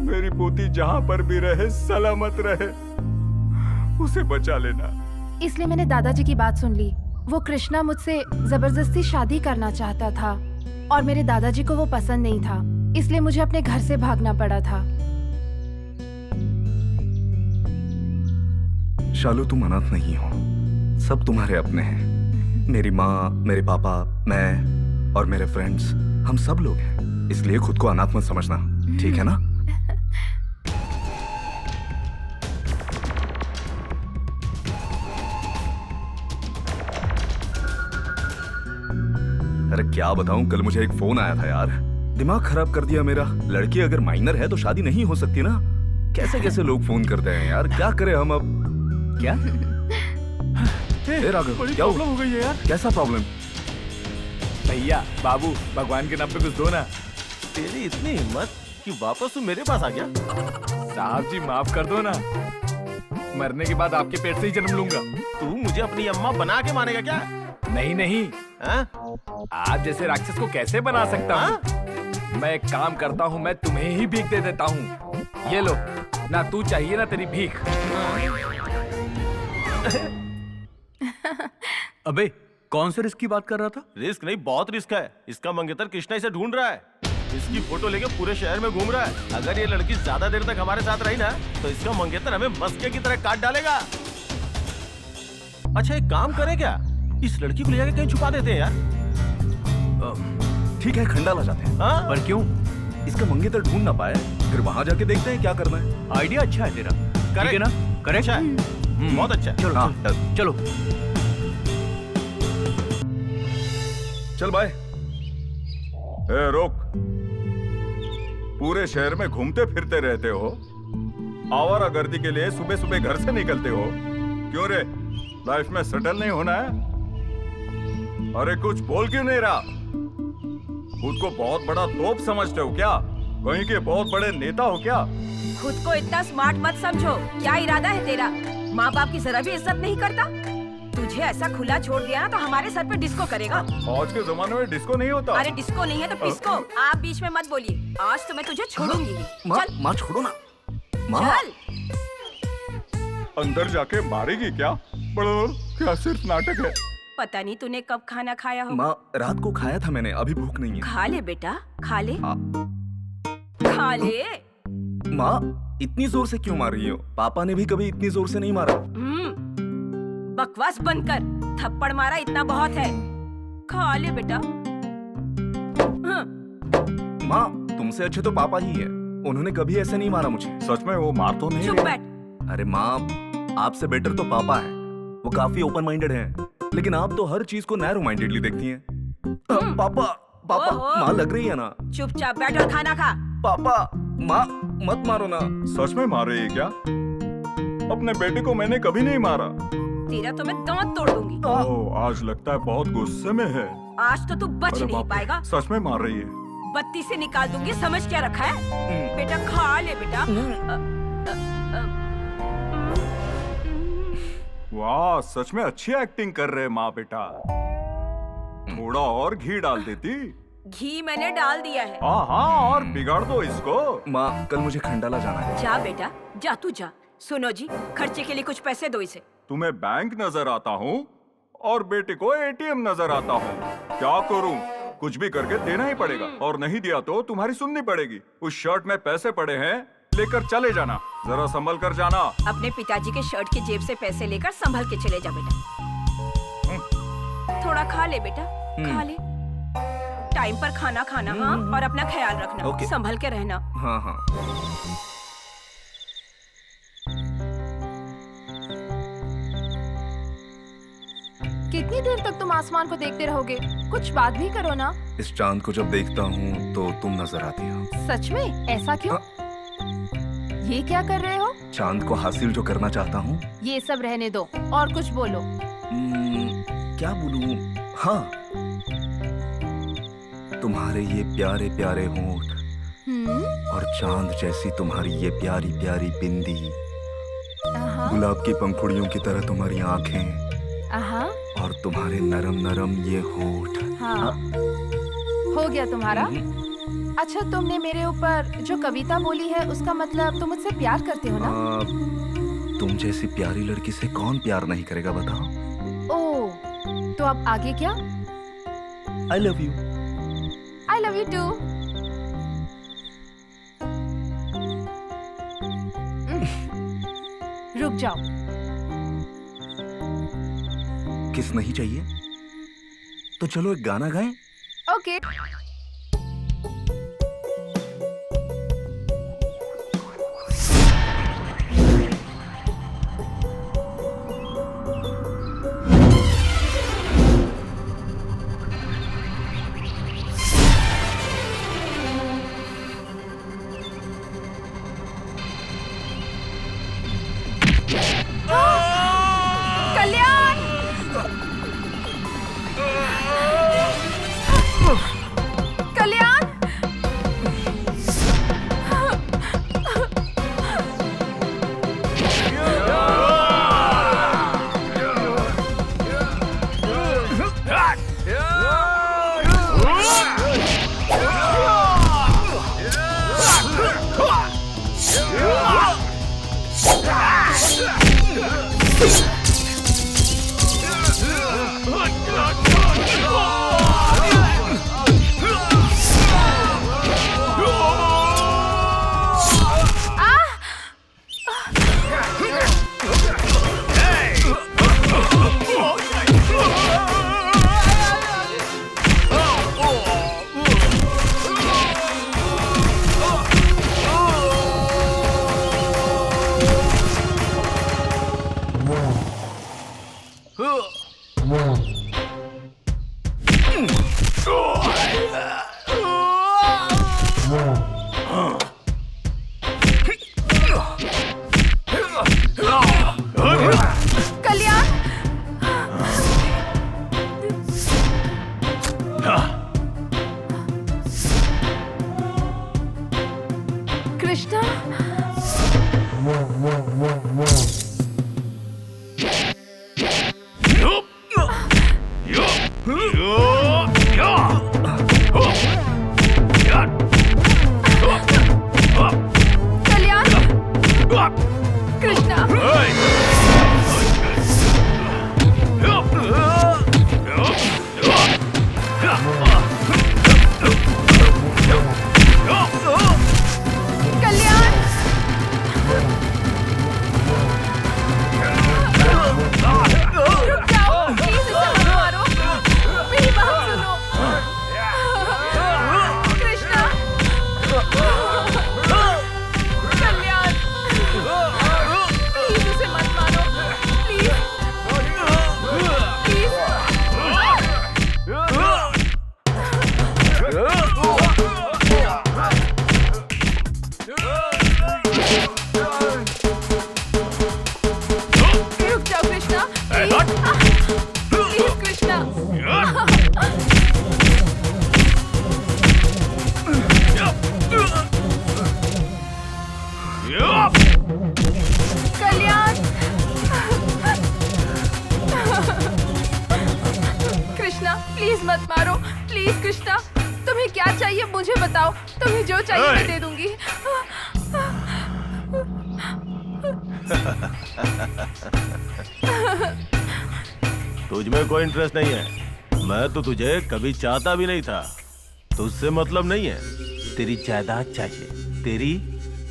मेरी पोती जहाँ पर भी रहे सलामत रहे, उसे बचा लेना। इसलिए मैंने दादाजी की बात सुन ली। वो कृष्णा मुझसे जबरदस्ती शादी करना चाहता था और मेरे दादाजी को वो पसंद नहीं था, इसलिए मुझे अपने घर से भागना पड़ा था। शालू, तुम अनाथ नहीं हो, सब तुम्हारे अपने हैं। मेरी माँ, मेरे पापा, मैं और मेरे फ्रेंड्स, हम सब लोग हैं। इसलिए खुद को अनाथ मत समझना, ठीक है ना? अरे क्या बताऊं, कल मुझे एक फोन आया था यार, दिमाग खराब कर दिया मेरा। लड़की अगर माइनर है तो शादी नहीं हो सकती ना। कैसे कैसे लोग फोन करते हैं यार, क्या करें हम अब? क्या राघव, क्या प्रॉब्लम हो गई है यार? कैसा प्रॉब्लम? भैया, बाबू, भगवान के नाम पे कुछ दो ना। तेरी इतनी हिम्मत कि वापस तू मेरे पास आ गया? साहब जी माफ कर दो ना, मरने के बाद आपके पेट से ही जन्म लूंगा। तू मुझे अपनी अम्मा बना के मानेगा क्या? नहीं नहीं, आप जैसे राक्षस को कैसे बना सकता हूँ? मैं एक काम करता हूँ, मैं तुम्हें ही भीख दे देता हूँ। ये लो, ना तू चाहिए ना तेरी भीख। अबे कौन से रिस्क की बात कर रहा था? रिस्क नहीं, बहुत रिस्क है। इसका मंगेतर कृष्णा इसे ढूंढ रहा है, इसकी फोटो लेके पूरे शहर में घूम रहा है। अगर ये लड़की ज्यादा देर तक हमारे साथ रही ना तो इसका मंगेतर हमें मस्के की तरह काट डालेगा। अच्छा एक काम करें क्या, इस लड़की को ले जाके कहीं छुपा देते हैं यार। ठीक है, खंडाला जाते हैं। हाँ? पर क्यों? इसका मंगेतर ढूंढ ना पाए, फिर वहां जाके देखते हैं क्या करना है। आइडिया अच्छा है तेरा, ठीक है ना? करेक्ट अच्छा है, बहुत अच्छा है। चलो हाँ, चलो। चल भाई। ए रोक, पूरे शहर में घूमते फिरते रहते हो, आवारागर्दी के लिए सुबह सुबह घर से निकलते हो, क्यों रे? लाइफ में सेटल नहीं होना है? अरे कुछ बोल क्यों नहीं रहा? खुद को बहुत बड़ा तोप समझते हो क्या? कहीं के बहुत बड़े नेता हो क्या? खुद को इतना स्मार्ट मत समझो। क्या इरादा है तेरा? माँ बाप की जरा भी इज्जत नहीं करता? तुझे ऐसा खुला छोड़ दिया ना तो हमारे सर पे डिस्को करेगा। आज के जमाने में डिस्को नहीं होता। अरे डिस्को नहीं है तो पिस्को। आप बीच में मत बोलिए, आज तो मैं तुझे छोड़ूंगी नहीं। चल माँ छोड़ो ना। माँ चल। अंदर जाके मारेगी क्या? बड़ो, क्या सिर्फ नाटक है? पता नहीं तूने कब खाना खाया हो। माँ रात को खाया था मैंने, अभी भूख नहीं है। खा ले बेटा, खा ले, खा ले। माँ इतनी जोर से क्यों मार रही हो? पापा ने भी कभी इतनी जोर से नहीं मारा। बकवास बंद कर, थप्पड़ मारा इतना बहुत है। खा ले बेटा। माँ तुमसे अच्छे तो पापा ही है, उन्होंने कभी ऐसे नहीं मारा मुझे। सच में वो मार तो नहीं? चुप बैठ। अरे माँ, आपसे बेटर तो पापा है, वो काफी ओपन माइंडेड हैं, लेकिन आप तो हर चीज को नैरो माइंडेडली देखती हैं। पापा पापा, माँ लग रही है ना? चुपचाप बैठ और खाना खा। पापा, माँ मत मारो ना। सच में मार रही है क्या? अपने बेटे को मैंने कभी नहीं मारा। तेरा तो मैं दांत तोड़ दूंगी। ओह, आज लगता है बहुत गुस्से में है। आज तो तू बच नहीं पाएगा। सच में मार रही है? बत्ती से निकाल दूंगी, समझ क्या रखा है? बेटा खा ले बेटा। वाह, सच में अच्छी एक्टिंग कर रहे माँ बेटा। थोड़ा और घी डाल देती। घी मैंने डाल दिया है। हाँ, और बिगाड़ दो इसको। माँ कल मुझे खंडाला जाना है। जा बेटा, जा तू जा। सुनो जी, खर्चे के लिए कुछ पैसे दो इसे। तुम्हें बैंक नजर आता हूँ और बेटे को एटीएम नजर आता हूँ। क्या करूँ? कुछ भी करके देना ही पड़ेगा, और नहीं दिया तो तुम्हारी सुननी पड़ेगी। उस शर्ट में पैसे पड़े हैं, लेकर चले जाना, जरा संभल कर जाना। अपने पिताजी के शर्ट की जेब से पैसे लेकर संभल के चले जा बेटा। थोड़ा खा ले बेटा, खा ले। टाइम पर खाना खाना, हाँ, और अपना ख्याल रखना, संभल के रहना। हाँ हाँ। कितनी देर तक तुम आसमान को देखते रहोगे? कुछ बात भी करो ना। इस चांद को जब देखता हूँ तो तुम नजर आती हो। सच में? ऐसा क्यों? ये क्या कर रहे हो? चांद को हासिल जो करना चाहता हूँ। ये सब रहने दो और कुछ बोलो। क्या बोलूं? हाँ, तुम्हारे ये प्यारे प्यारे होंठ और चांद जैसी तुम्हारी ये प्यारी प्यारी बिंदी, गुलाब की पंखुड़ियों की तरह तुम्हारी आंखें और तुम्हारे नरम नरम ये होठ। हाँ, हो गया तुम्हारा? अच्छा, तुमने मेरे ऊपर जो कविता बोली है उसका मतलब तुम मुझसे प्यार करते हो ना? तुम जैसी प्यारी लड़की से कौन प्यार नहीं करेगा बताओ? ओह, तो अब आगे क्या? I love you. I love you too. रुक जाओ। किस नहीं चाहिए? तो चलो एक गाना गाएं। ओके। तुझमें कोई इंटरेस्ट नहीं है। मैं तो तुझे कभी चाहता भी नहीं था। तुझसे मतलब नहीं है। तेरी जायदाद चाहिए, तेरी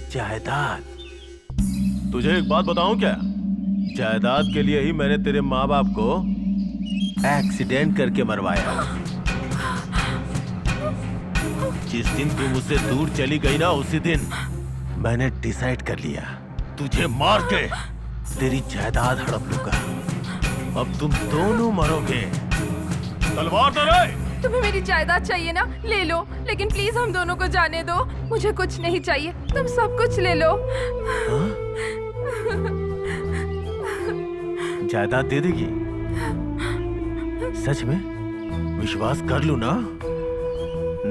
जायदाद। तुझे एक बात बताऊं क्या? जायदाद के लिए ही मैंने तेरे माँ बाप को एक्सीडेंट करके मरवाया। जिस दिन तू मुझसे दूर चली गई ना, उसी दिन मैंने डिसाइड कर लिया तुझे मार के तेरी जायदाद हड़प लूंगा। अब तुम दोनों मरोगे। तलवार तो रे। तुम्हें मेरी जायदाद चाहिए ना, ले लो, लेकिन प्लीज हम दोनों को जाने दो। मुझे कुछ नहीं चाहिए, तुम सब कुछ ले लो। जायदाद दे देगी? सच में? विश्वास कर लूं ना?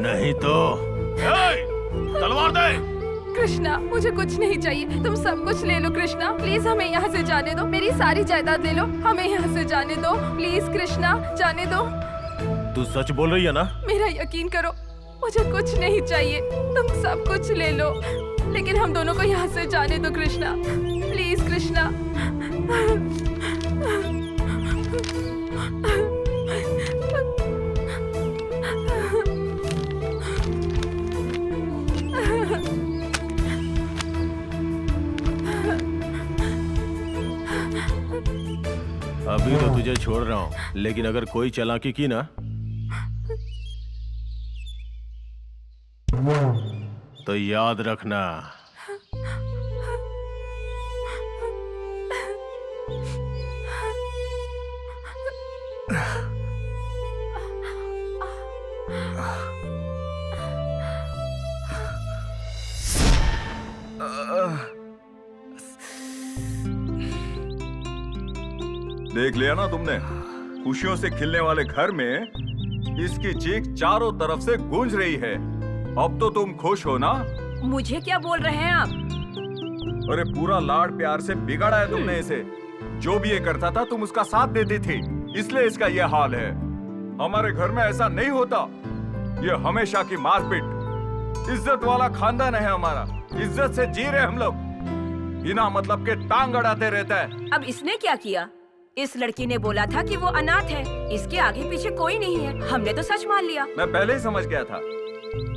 नहीं तो तलवार दे। कृष्णा, मुझे कुछ नहीं चाहिए, तुम सब कुछ ले लो। कृष्णा प्लीज हमें यहाँ से जाने दो, मेरी सारी जायदाद ले लो, हमें यहाँ से जाने दो प्लीज। कृष्णा जाने दो। तू सच बोल रही है ना? मेरा यकीन करो, मुझे कुछ नहीं चाहिए, तुम सब कुछ ले लो, लेकिन हम दोनों को यहाँ से जाने दो। कृष्णा प्लीज। कृष्णा अभी तो तुझे छोड़ रहा हूँ, लेकिन अगर कोई चालाकी की ना तो याद रखना। देख लिया ना तुमने? खुशियों से खिलने वाले घर में इसकी चीख चारों तरफ से गूंज रही है। अब तो तुम खुश हो ना? मुझे क्या बोल रहे हैं आप? अरे पूरा लाड़ प्यार से बिगाड़ा है तुमने इसे। जो भी ये करता था तुम उसका साथ देती थी, इसलिए इसका ये हाल है। हमारे घर में ऐसा नहीं होता। ये हमेशा की मारपीट। इज्जत वाला खानदान है हमारा, इज्जत से जी रहे हम लोग, बिना मतलब के टांग अड़ाते रहता है। अब इसने क्या किया? इस लड़की ने बोला था कि वो अनाथ है, इसके आगे पीछे कोई नहीं है। हमने तो सच मान लिया। मैं पहले ही समझ गया था।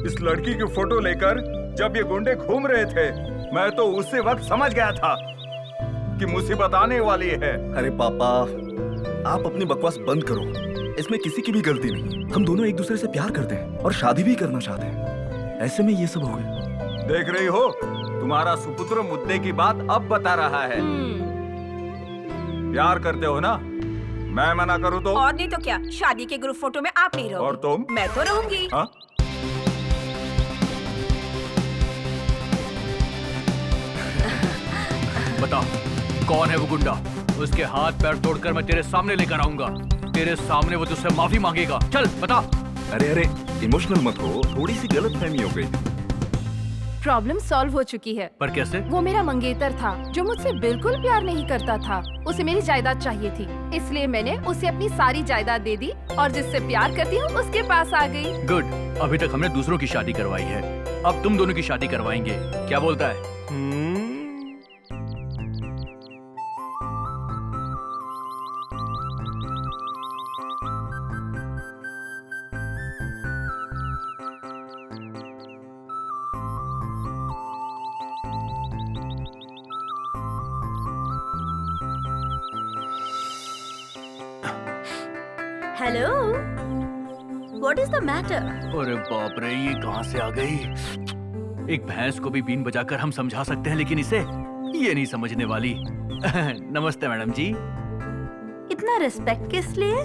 इस लड़की की फोटो लेकर जब ये गुंडे घूम रहे थे, मैं तो उसी वक्त समझ गया था कि मुसीबत आने वाली है। अरे पापा, आप अपनी बकवास बंद करो। इसमें किसी की भी गलती नहीं। हम दोनों एक दूसरे से प्यार करते हैं और शादी भी करना चाहते हैं। ऐसे में ये सब हो गया। देख रही हो, तुम्हारा सुपुत्र मुद्दे की बात अब बता रहा है। प्यार करते हो ना? मैं मना करूँ तो? और नहीं तो क्या, शादी के ग्रुप फोटो में आप नहीं रहोगे। और तुम? मैं तो रहूंगी। हाँ? बताओ कौन है वो गुंडा? उसके हाथ पैर तोड़कर मैं तेरे सामने लेकर आऊंगा। तेरे सामने वो तुझसे माफी मांगेगा। चल बता। अरे इमोशनल मत हो, थोड़ी सी गलतफहमी हो गई। प्रॉब्लम सॉल्व हो चुकी है। पर कैसे? वो मेरा मंगेतर था जो मुझसे बिल्कुल प्यार नहीं करता था। उसे मेरी जायदाद चाहिए थी, इसलिए मैंने उसे अपनी सारी जायदाद दे दी और जिससे प्यार करती हूँ उसके पास आ गई। गुड। अभी तक हमने दूसरों की शादी करवाई है, अब तुम दोनों की शादी करवाएंगे। क्या बोलता है? Hello, what is the matter? अरे बाप रे, ये कहाँ से आ गई? एक भैंस को भी बीन बजाकर हम समझा सकते हैं, लेकिन इसे ये नहीं समझने वाली। नमस्ते मैडम जी। इतना रिस्पेक्ट किस लिए?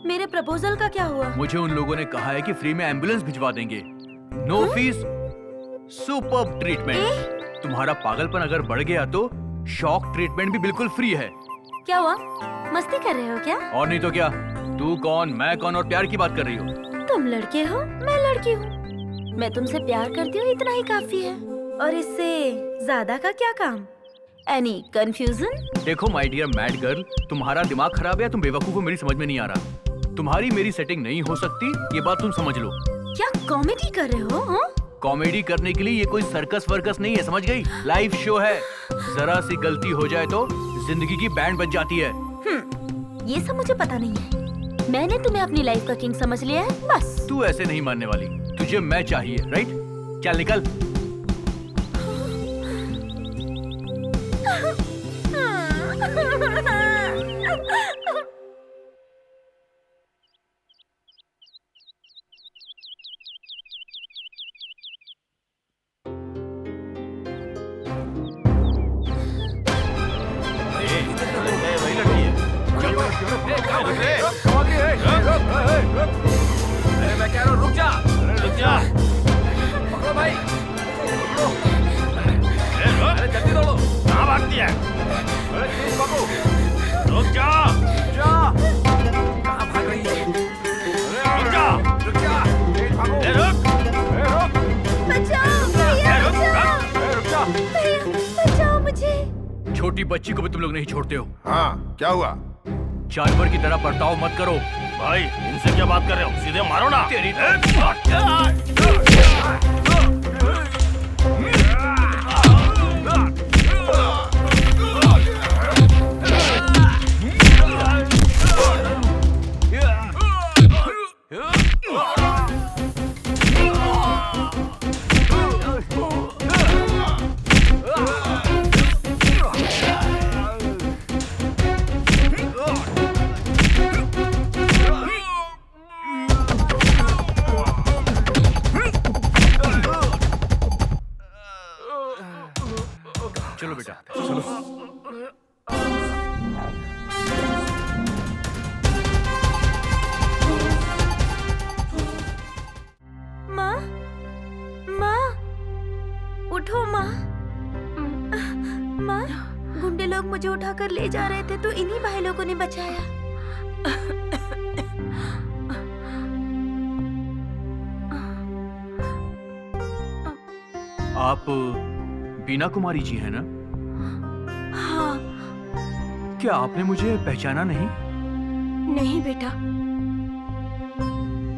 मेरे प्रपोजल का क्या हुआ? मुझे उन लोगों ने कहा है कि फ्री में एम्बुलेंस भिजवा देंगे, नो फीस, सुपर्ब ट्रीटमेंट। तुम्हारा पागलपन अगर बढ़ गया तो शॉक ट्रीटमेंट भी बिल्कुल फ्री है। क्या हुआ? मस्ती कर रहे हो क्या? और नहीं तो क्या। तू कौन, मैं कौन और प्यार की बात कर रही हो? तुम लड़के हो, मैं लड़की हूँ। मैं तुमसे प्यार करती हूँ, इतना ही काफी है। और इससे ज्यादा का क्या काम? Any confusion? देखो माय डियर मैड गर्ल, तुम्हारा दिमाग खराब है या तुम बेवकूफ हो, मेरी समझ में नहीं आ रहा। तुम्हारी मेरी सेटिंग नहीं हो सकती, ये बात तुम समझ लो। क्या कॉमेडी कर रहे हो? हाँ? कॉमेडी करने के लिए ये कोई सर्कस वर्कस नहीं है, समझ गई? लाइव शो है। जरा सी गलती हो जाए तो जिंदगी की बैंड बज जाती है। ये सब मुझे पता नहीं है। मैंने तुम्हें अपनी लाइफ का किंग समझ लिया है, बस। तू ऐसे नहीं मानने वाली। तुझे मैं चाहिए, राइट? चल निकल। मैं कह रहा हूँ रुक जा, रुक जा। पकड़ो भाई, पकड़ो। अरे जल्दी दौड़ो। कहाँ भागती है? अरे तेज भागो। रुक जा, जा। कहाँ भाग रही है? रुक जा, रुक जा। तेज भागो। रुक, रुक। बचाओ भैया, रुक जा, भैया बचाओ मुझे। छोटी बच्ची को भी तुम लोग नहीं छोड़ते हो। हाँ, क्या हुआ? जानवर की तरह बर्ताव मत करो। भाई इनसे क्या बात कर रहे हो? सीधे मारो ना। तेरी चलो बेटा, चलो। माँ, माँ, उठो माँ। माँ, गुंडे लोग मुझे उठाकर ले जा रहे थे तो इन्हीं भाई लोगों ने बचाया। आप बीना कुमारी जी हैं ना? हाँ। क्या आपने मुझे पहचाना नहीं? नहीं बेटा,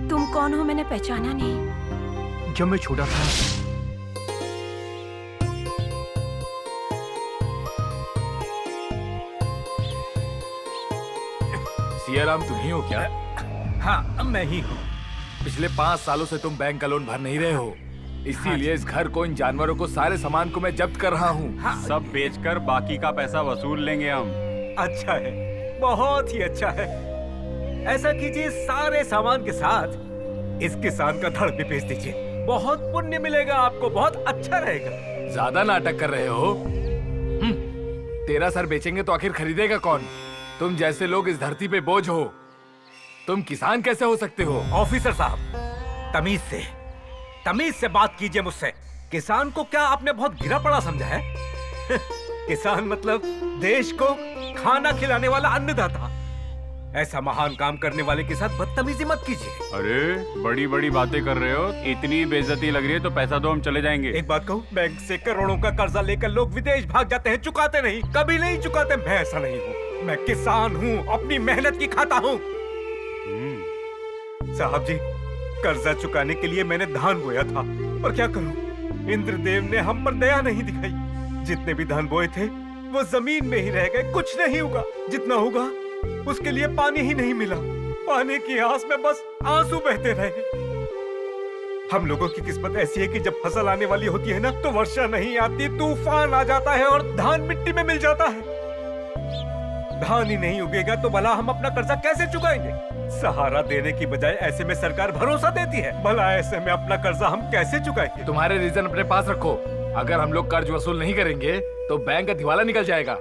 तुम कौन हो मैंने पहचाना नहीं। जब मैं छोटा था सियाराम तुम ही हो क्या? हाँ, मैं ही हूँ। पिछले 5 सालों से तुम बैंक का लोन भर नहीं रहे हो, इसीलिए इस घर को, इन जानवरों को, सारे सामान को मैं जब्त कर रहा हूँ। हाँ, सब बेचकर बाकी का पैसा वसूल लेंगे हम। अच्छा है, बहुत ही अच्छा है। ऐसा कीजिए, सारे सामान के साथ इस किसान का धड़ भी बेच दीजिए। बहुत पुण्य मिलेगा आपको, बहुत अच्छा रहेगा। ज्यादा नाटक कर रहे हो। तेरा सर बेचेंगे तो आखिर खरीदेगा कौन? तुम जैसे लोग इस धरती पे बोझ हो। तुम किसान कैसे हो सकते हो? ऑफिसर साहब, तमीज से बात कीजिए मुझसे। किसान को क्या आपने बहुत गिरा पड़ा समझा है? किसान मतलब देश को खाना खिलाने वाला अन्नदाता। ऐसा महान काम करने वाले के साथ बदतमीजी मत कीजिए। अरे बड़ी बड़ी बातें कर रहे हो, इतनी बेइज्जती लग रही है तो पैसा दो, हम चले जाएंगे। एक बात कहूँ, बैंक से करोड़ों का कर्जा लेकर लोग विदेश भाग जाते हैं, चुकाते नहीं, कभी नहीं चुकाते। मैं ऐसा नहीं हूँ, मैं किसान हूँ, अपनी मेहनत की खाता हूँ। साहब जी, कर्जा चुकाने के लिए मैंने धान बोया था, और क्या करूं, इंद्रदेव ने हम पर दया नहीं दिखाई। जितने भी धान बोए थे वो जमीन में ही रह गए, कुछ नहीं उगा। जितना उगा उसके लिए पानी ही नहीं मिला। पानी की आस में बस आंसू बहते रहे। हम लोगों की किस्मत ऐसी है कि जब फसल आने वाली होती है ना, तो वर्षा नहीं आती, तूफान आ जाता है और धान मिट्टी में मिल जाता है। धान ही नहीं उगेगा तो भला हम अपना कर्जा कैसे चुकाएंगे? सहारा देने की बजाय ऐसे में सरकार भरोसा देती है, भला ऐसे में अपना कर्जा हम कैसे चुकाएंगे? तुम्हारे रीजन अपने पास रखो। अगर हम लोग कर्ज वसूल नहीं करेंगे तो बैंक का दिवाला निकल जाएगा।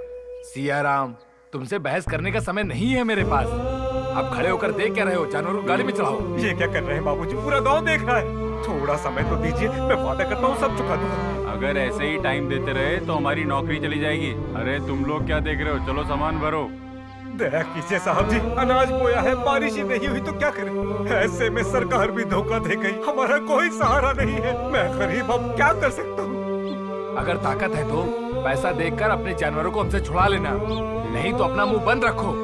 सियाराम, तुमसे बहस करने का समय नहीं है मेरे पास। आप खड़े होकर देख क्या रहे हो? जानवरों को गाड़ी में चढ़ाओ। ये क्या कर रहे हैं बाबूजी? पूरा गांव देख रहा है। थोड़ा समय तो दीजिए, मैं वादा करता हूँ सब चुका दूंगा। अगर ऐसे ही टाइम देते रहे तो हमारी नौकरी चली जाएगी। अरे तुम लोग क्या देख रहे हो, चलो सामान भरो। दया कीजिए साहब जी, अनाज बोया है, बारिश ही नहीं हुई तो क्या करें? ऐसे में सरकार भी धोखा दे गई, हमारा कोई सहारा नहीं है। मैं गरीब, अब क्या कर सकता हूँ? अगर ताकत है तो पैसा देकर अपने जानवरों को हमसे छुड़ा लेना, नहीं तो अपना मुंह बंद रखो।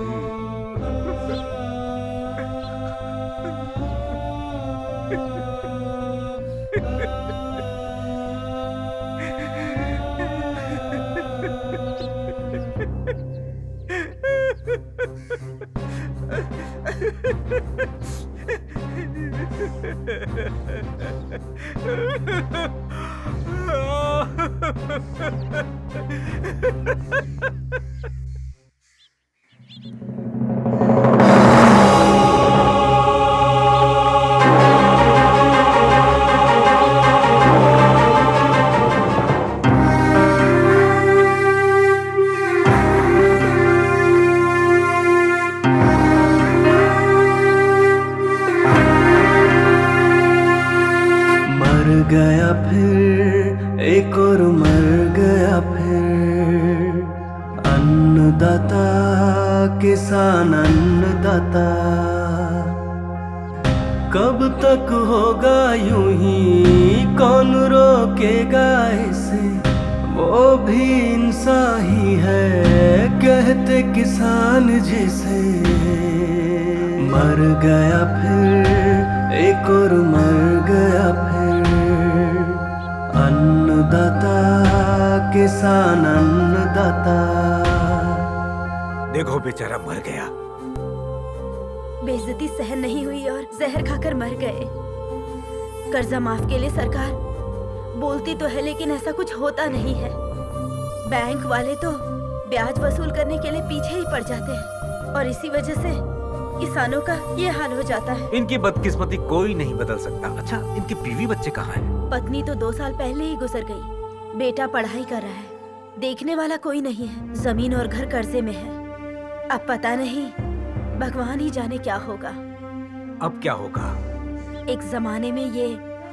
अन्नदाता किसान अन्नदाता, कब तक होगा यूं ही, कौन रोकेगा इसे, वो भी इंसान ही है, कहते किसान जिसे। मर गया फिर एक और मर गया फिर, अन्नदाता किसान अन्नदाता। देखो बेचारा मर गया। बेइज्जती सहन नहीं हुई और जहर खाकर मर गए। कर्जा माफ के लिए सरकार बोलती तो है, लेकिन ऐसा कुछ होता नहीं है। बैंक वाले तो ब्याज वसूल करने के लिए पीछे ही पड़ जाते हैं और इसी वजह से किसानों का ये हाल हो जाता है। इनकी बदकिस्मती कोई नहीं बदल सकता। अच्छा, इनके बीवी बच्चे कहाँ हैं? पत्नी तो 2 साल पहले ही गुजर गई। बेटा पढ़ाई कर रहा है, देखने वाला कोई नहीं है। जमीन और घर कर्जे में है। अब पता नहीं, भगवान ही जाने क्या होगा। अब क्या होगा? एक जमाने में ये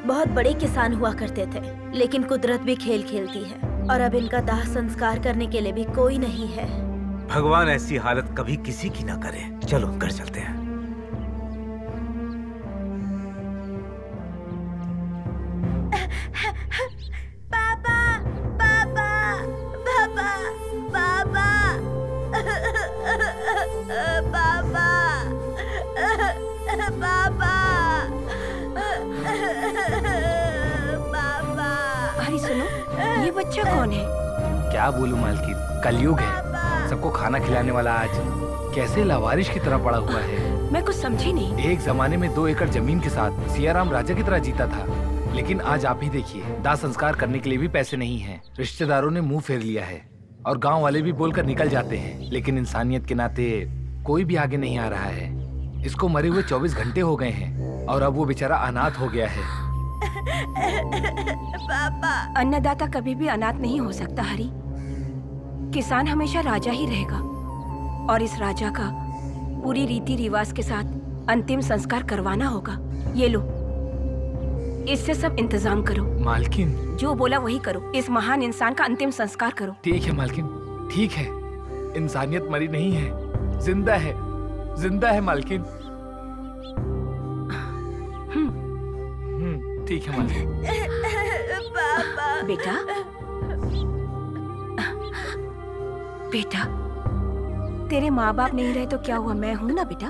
बहुत बड़े किसान हुआ करते थे, लेकिन कुदरत भी खेल खेलती है और अब इनका दाह संस्कार करने के लिए भी कोई नहीं है। भगवान ऐसी हालत कभी किसी की ना करे। चलो घर चलते हैं। पापा, पापा, पापा, पापा, पापा, पापा। भाई सुनो, ये बच्चा कौन है? क्या बोलूं मालकिन, कलयुग है। सबको खाना खिलाने वाला आज कैसे लावारिश की तरह पड़ा हुआ है। मैं कुछ समझी नहीं। एक जमाने में 2 एकड़ जमीन के साथ सियाराम राजा की तरह जीता था, लेकिन आज आप ही देखिए, दाह संस्कार करने के लिए भी पैसे नहीं हैं। रिश्तेदारों ने मुंह फेर लिया है और गांव वाले भी बोलकर निकल जाते हैं, लेकिन इंसानियत के नाते कोई भी आगे नहीं आ रहा है। इसको मरे हुए 24 घंटे हो गए हैं और अब वो बेचारा अनाथ हो गया है। पापा, अन्नदाता कभी भी अनाथ नहीं हो सकता हरी। किसान हमेशा राजा ही रहेगा और इस राजा का पूरी रीति रिवाज के साथ अंतिम संस्कार करवाना होगा। ये लो, इससे सब इंतजाम करो। मालकिन, जो बोला वही करो। इस महान इंसान का अंतिम संस्कार करो। ठीक है मालकिन, ठीक है। इंसानियत मरी नहीं है, जिंदा है, जिंदा है मालकिन। ठीक है मालकिन। पापा। बेटा, बेटा, तेरे माँ बाप नहीं रहे तो क्या हुआ, मैं हूँ ना बेटा।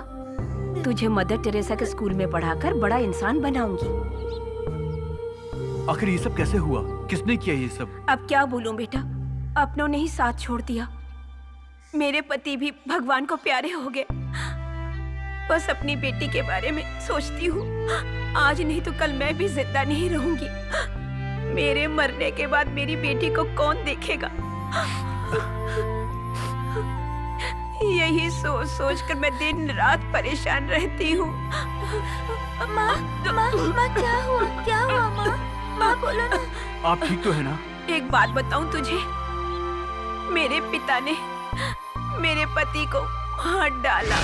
तुझे मदर टेरेसा के स्कूल में पढ़ाकर बड़ा इंसान बनाऊंगी। आखिर ये सब कैसे हुआ? किसने किया ये सब? अब क्या बोलूं बेटा, अपनों ने ही साथ छोड़ दिया। मेरे पति भी भगवान को प्यारे हो गए। बस अपनी बेटी के बारे में सोचती हूँ। आज नहीं तो कल मैं भी जिंदा नहीं रहूंगी। मेरे मरने के बाद मेरी बेटी को कौन देखेगा? यही सोच सोच कर मैं दिन रात परेशान रहती हूँ। माँ, क्या हुआ? क्या हुआ माँ? माँ बोलो ना। आप ठीक तो है ना? एक बात बताऊं तुझे, मेरे पिता ने मेरे पति को मार डाला।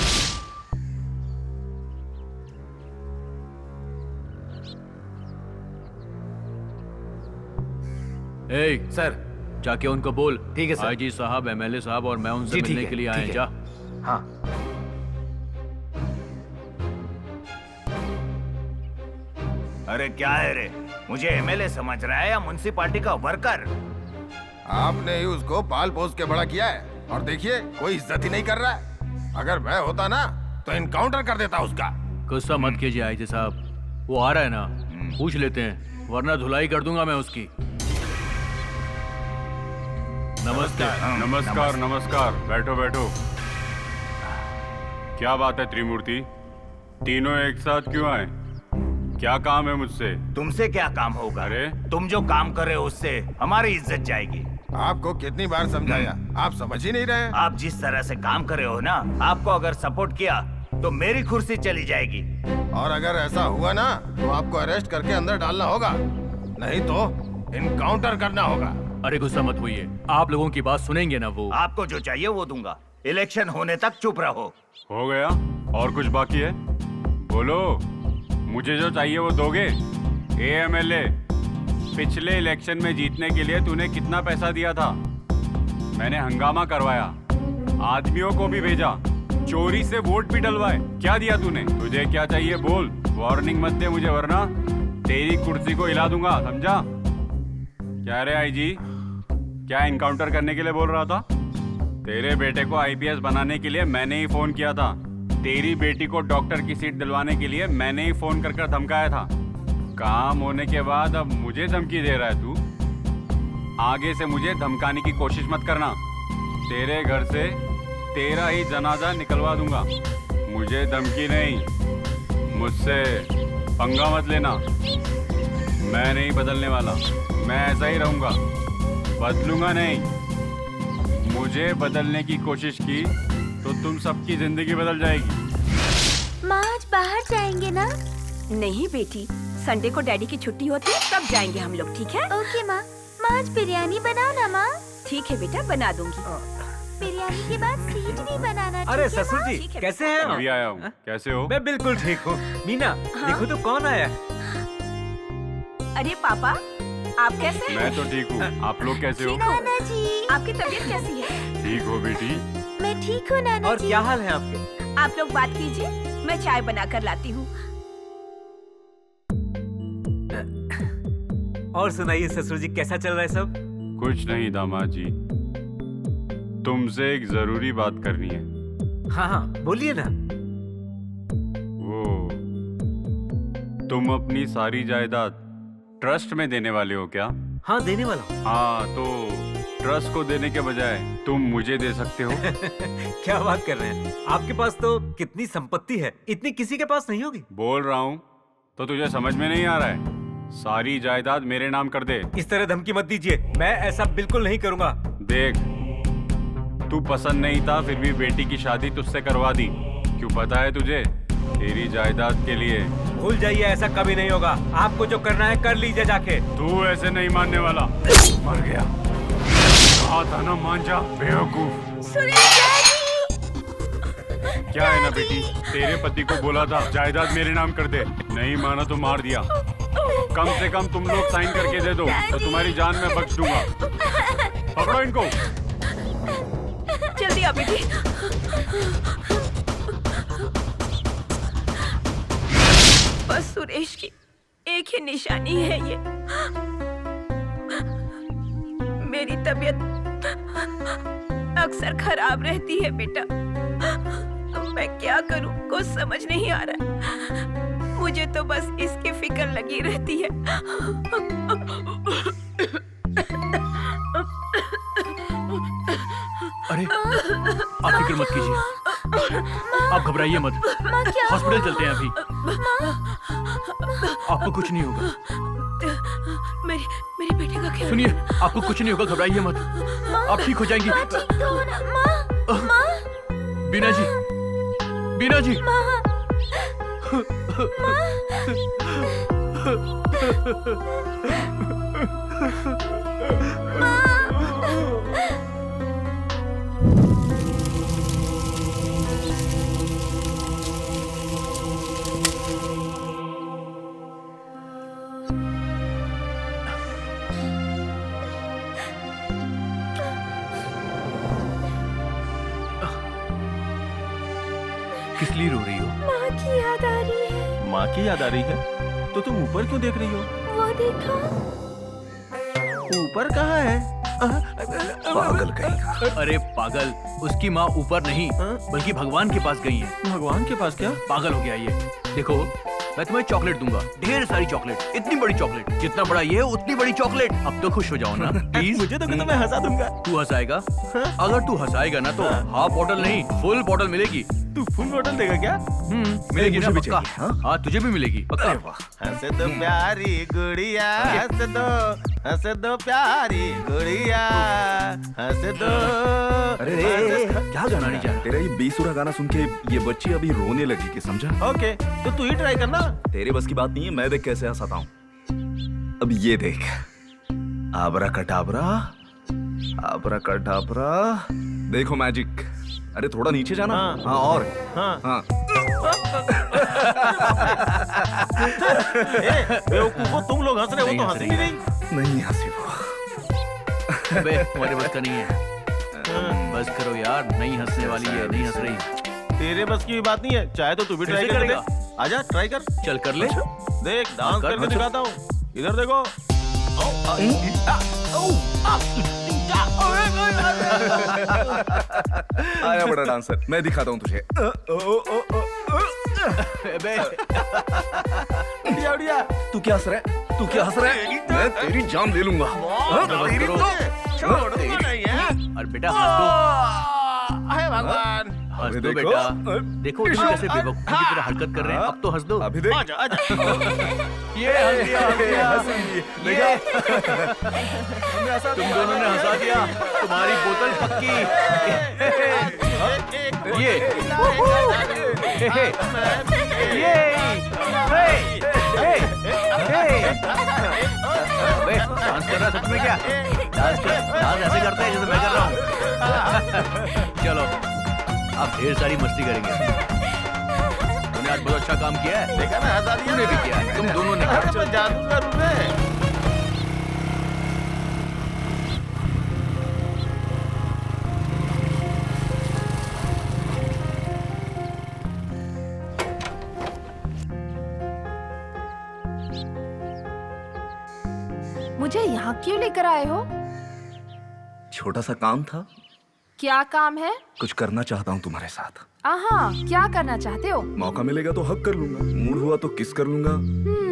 सर, जाके उनको बोल। ठीक है सर। आईजी साहब, एमएलए साहब और मैं उनसे जी, मिलने के लिए आए। जा। हाँ। अरे क्या है रे, मुझे एमएलए समझ रहा है या म्युनिसिपालिटी का वर्कर? आपने ही उसको पाल पोस के बड़ा किया है और देखिए कोई इज्जत ही नहीं कर रहा है। अगर मैं होता ना तो इनकाउंटर कर देता उसका। गुस्सा मत कीजिए आईजी साहब, वो आ रहा है ना, पूछ लेते हैं, वरना धुलाई कर दूंगा मैं उसकी। नमस्ते। नमस्कार नमस्कार, बैठो बैठो। क्या बात है त्रिमूर्ति, तीनों एक साथ क्यों आए? क्या काम है मुझसे? तुमसे क्या काम होगा? अरे तुम जो काम कर रहे हो उससे हमारी इज्जत जाएगी। आपको कितनी बार समझाया, आप समझ ही नहीं रहे। आप जिस तरह से काम कर रहे हो ना, आपको अगर सपोर्ट किया तो मेरी कुर्सी चली जाएगी। और अगर ऐसा हुआ ना तो आपको अरेस्ट करके अंदर डालना होगा, नहीं तो इनकाउंटर करना होगा। अरे गुस्सा मत होइए, आप लोगों की बात सुनेंगे ना वो। आपको जो चाहिए वो दूंगा, इलेक्शन होने तक चुप रहो। हो गया? और कुछ बाकी है? बोलो, मुझे जो चाहिए वो दोगे? एमएलए, पिछले इलेक्शन में जीतने के लिए तूने कितना पैसा दिया था? मैंने हंगामा करवाया, आदमियों को भी भेजा, चोरी से वोट भी डलवाए। क्या दिया तूने? तुझे क्या चाहिए बोल, वार्निंग मत दे मुझे वरना तेरी कुर्सी को हिला दूंगा, समझा? क्या रे आईजी, क्या इनकाउंटर करने के लिए बोल रहा था? तेरे बेटे को आईपीएस बनाने के लिए मैंने ही फोन किया था। तेरी बेटी को डॉक्टर की सीट दिलवाने के लिए मैंने ही फोन कर धमकाया था। काम होने के बाद अब मुझे धमकी दे रहा है तू? आगे से मुझे धमकाने की कोशिश मत करना। तेरे घर से तेरा ही जनाजा निकलवा दूंगा। मुझे धमकी नहीं, मुझसे पंगा मत लेना। मैं नहीं बदलने वाला, मैं ऐसा ही रहूंगा, बदलूंगा नहीं। मुझे बदलने की कोशिश की तो तुम सबकी जिंदगी बदल जाएगी। माँ आज बाहर जाएंगे ना? नहीं बेटी, संडे को डैडी की छुट्टी होती है तब जाएंगे हम लोग, ठीक है? ओके माँ। माँ आज बिरयानी बनाओ ना माँ। ठीक है बेटा, बना दूंगी। बिरयानी के बाद स्वीट भी बनाना। अरे ठीक है ससुर माँ? जी, ठीक है, कैसे हैं? अभी आया हूँ, कैसे हो? मैं बिल्कुल ठीक हूँ। मीना, देखो तो कौन आया। अरे पापा, आप कैसे हैं? मैं तो ठीक हूँ, आप लोग कैसे हो? नाना जी, आपकी तबीयत कैसी है? ठीक हो बेटी? मैं ठीक हूँ नाना और जी। क्या हाल है आपके? आप लोग बात कीजिए, मैं चाय बना कर लाती हूँ। और सुनाइए ससुर जी, कैसा चल रहा है सब? कुछ नहीं दामाद जी, तुमसे एक जरूरी बात करनी है। हाँ हाँ, बोलिए ना। वो तुम अपनी सारी जायदाद ट्रस्ट में देने वाले हो क्या? हाँ, देने वाला हूँ। हाँ, तो ट्रस्ट को देने के बजाय तुम मुझे दे सकते हो। क्या बात कर रहे हैं? आपके पास तो कितनी संपत्ति है, इतनी किसी के पास नहीं होगी। बोल रहा हूँ तो तुझे समझ में नहीं आ रहा है? सारी जायदाद मेरे नाम कर दे। इस तरह धमकी मत दीजिए, मैं ऐसा बिल्कुल नहीं करूँगा। देख, तू पसंद नहीं था फिर भी बेटी की शादी तुझसे करवा दी। क्यों पता है तुझे? तेरी जायदाद के लिए। भूल जाइए, ऐसा कभी नहीं होगा। आपको जो करना है कर लीजिए जाके। तू ऐसे नहीं मानने वाला। मर गया, कहा था ना मान जा, बेवकूफ। क्या है ना बेटी, तेरे पति को बोला था जायदाद मेरे नाम कर दे, नहीं माना तो मार दिया। कम से कम तुम लोग साइन करके दे दो तो तुम्हारी जान मैं बख्श दूंगा। पकड़ो इनको। जल्दी आ बेटी। बस सुरेश की एक ही निशानी है ये। मेरी तबीयत अक्सर खराब रहती है बेटा, मैं क्या करूं कुछ समझ नहीं आ रहा। मुझे तो बस इसकी फिक्र लगी रहती है। अरे आप फिक्र मत कीजिए, आप घबराइए मत। हॉस्पिटल चलते हैं अभी। आपको कुछ नहीं होगा। मेरे बेटे का ख्याल। सुनिए, आपको कुछ नहीं होगा, घबराइए मत। आप ठीक हो जाएंगी। बीना जी, बीना जी। किस लिए रो रही हो? माँ की याद आ रही है। माँ की याद आ रही है? तो तुम ऊपर क्यों देख रही हो? वो देखो। ऊपर कहाँ है? पागल कहीं का। अरे पागल, उसकी माँ ऊपर नहीं बल्कि भगवान के पास गई है। भगवान के पास? क्या पागल हो गया ये। देखो, मैं तुम्हें चॉकलेट दूंगा, ढेर सारी चॉकलेट, इतनी बड़ी चॉकलेट, जितना बड़ा ये उतनी बड़ी चॉकलेट। अब तो खुश हो जाओ ना प्लीज। मुझे तो मैं हंसा दूंगा। तू हंसाएगा? अगर तू हंसाएगा ना तो हाफ बॉटल नहीं फुल बॉटल मिलेगी। तू फुल बॉटल देगा क्या? मिलेगी ना पक्का। हाँ तुझे भी मिलेगी पक्का। हंस दो प्यारी गुड़िया, हंस दो प्यारी गुड़िया, हंस दो। अरे क्या गाना नहीं जा? तेरा ये बेसुरा गाना सुन के ये बच्ची अभी रोने लगी कि समझा? ओके, तो तू ही ट्राई करना। तेरे बस की बात नहीं है, मैं देख कैसे हंसाता हूँ। अब ये देख, आबरा कटाबरा, आबरा कटाबरा। देखो मैजिक। अरे थोड़ा नीचे जाना। हाँ और हाँ। बेवकूफो, तुम लोग हंस रहे हो तो हंसी नहीं। नहीं हंसी वो। तुम्हारे बस का नहीं है। बस करो यार, नहीं हंसने वाली है, नहीं हंस रही। तेरे बस की बात नहीं है, चाहे तो तू भी ट्राई कर दे। आजा ट्राई कर, चल कर ले। देख डांस करके दिखाता हूँ, इधर देखो। आया बड़ा डांसर, मैं दिखाता हूँ तुझे। उड़िया तू क्या हंस रहा है? तू क्या हंस रहा है? मैं तेरी जान ले लूंगा। और बेटा हंस दो, भगवान हंस दो बेटा। देखो तुम कैसे बेवकूफी की तरह हरकत कर रहे हैं। अब तो हंस दो। अभी देख। आजा आजा। ये हंस दिया, देखा? तुम दोनों ने हंसा दिया, तुम्हारी बोतल पक्की। ये डांस कर रहा सच में क्या? डांस ऐसे करते हैं जैसे मैं कर रहा हूँ। चलो अब ढेर सारी मस्ती करेंगे। तुमने आज बहुत अच्छा काम किया है। देखा ना, हंसा दिया। तुमने भी किया, तुम दोनों ने किया। मैं जादूगर हूँ मैं। मुझे यहाँ क्यों लेकर आए हो? छोटा सा काम था, क्या काम है? कुछ करना चाहता हूँ तुम्हारे साथ। आहा, क्या करना चाहते हो? मौका मिलेगा तो हक कर लूंगा, मूड हुआ तो किस कर लूंगा,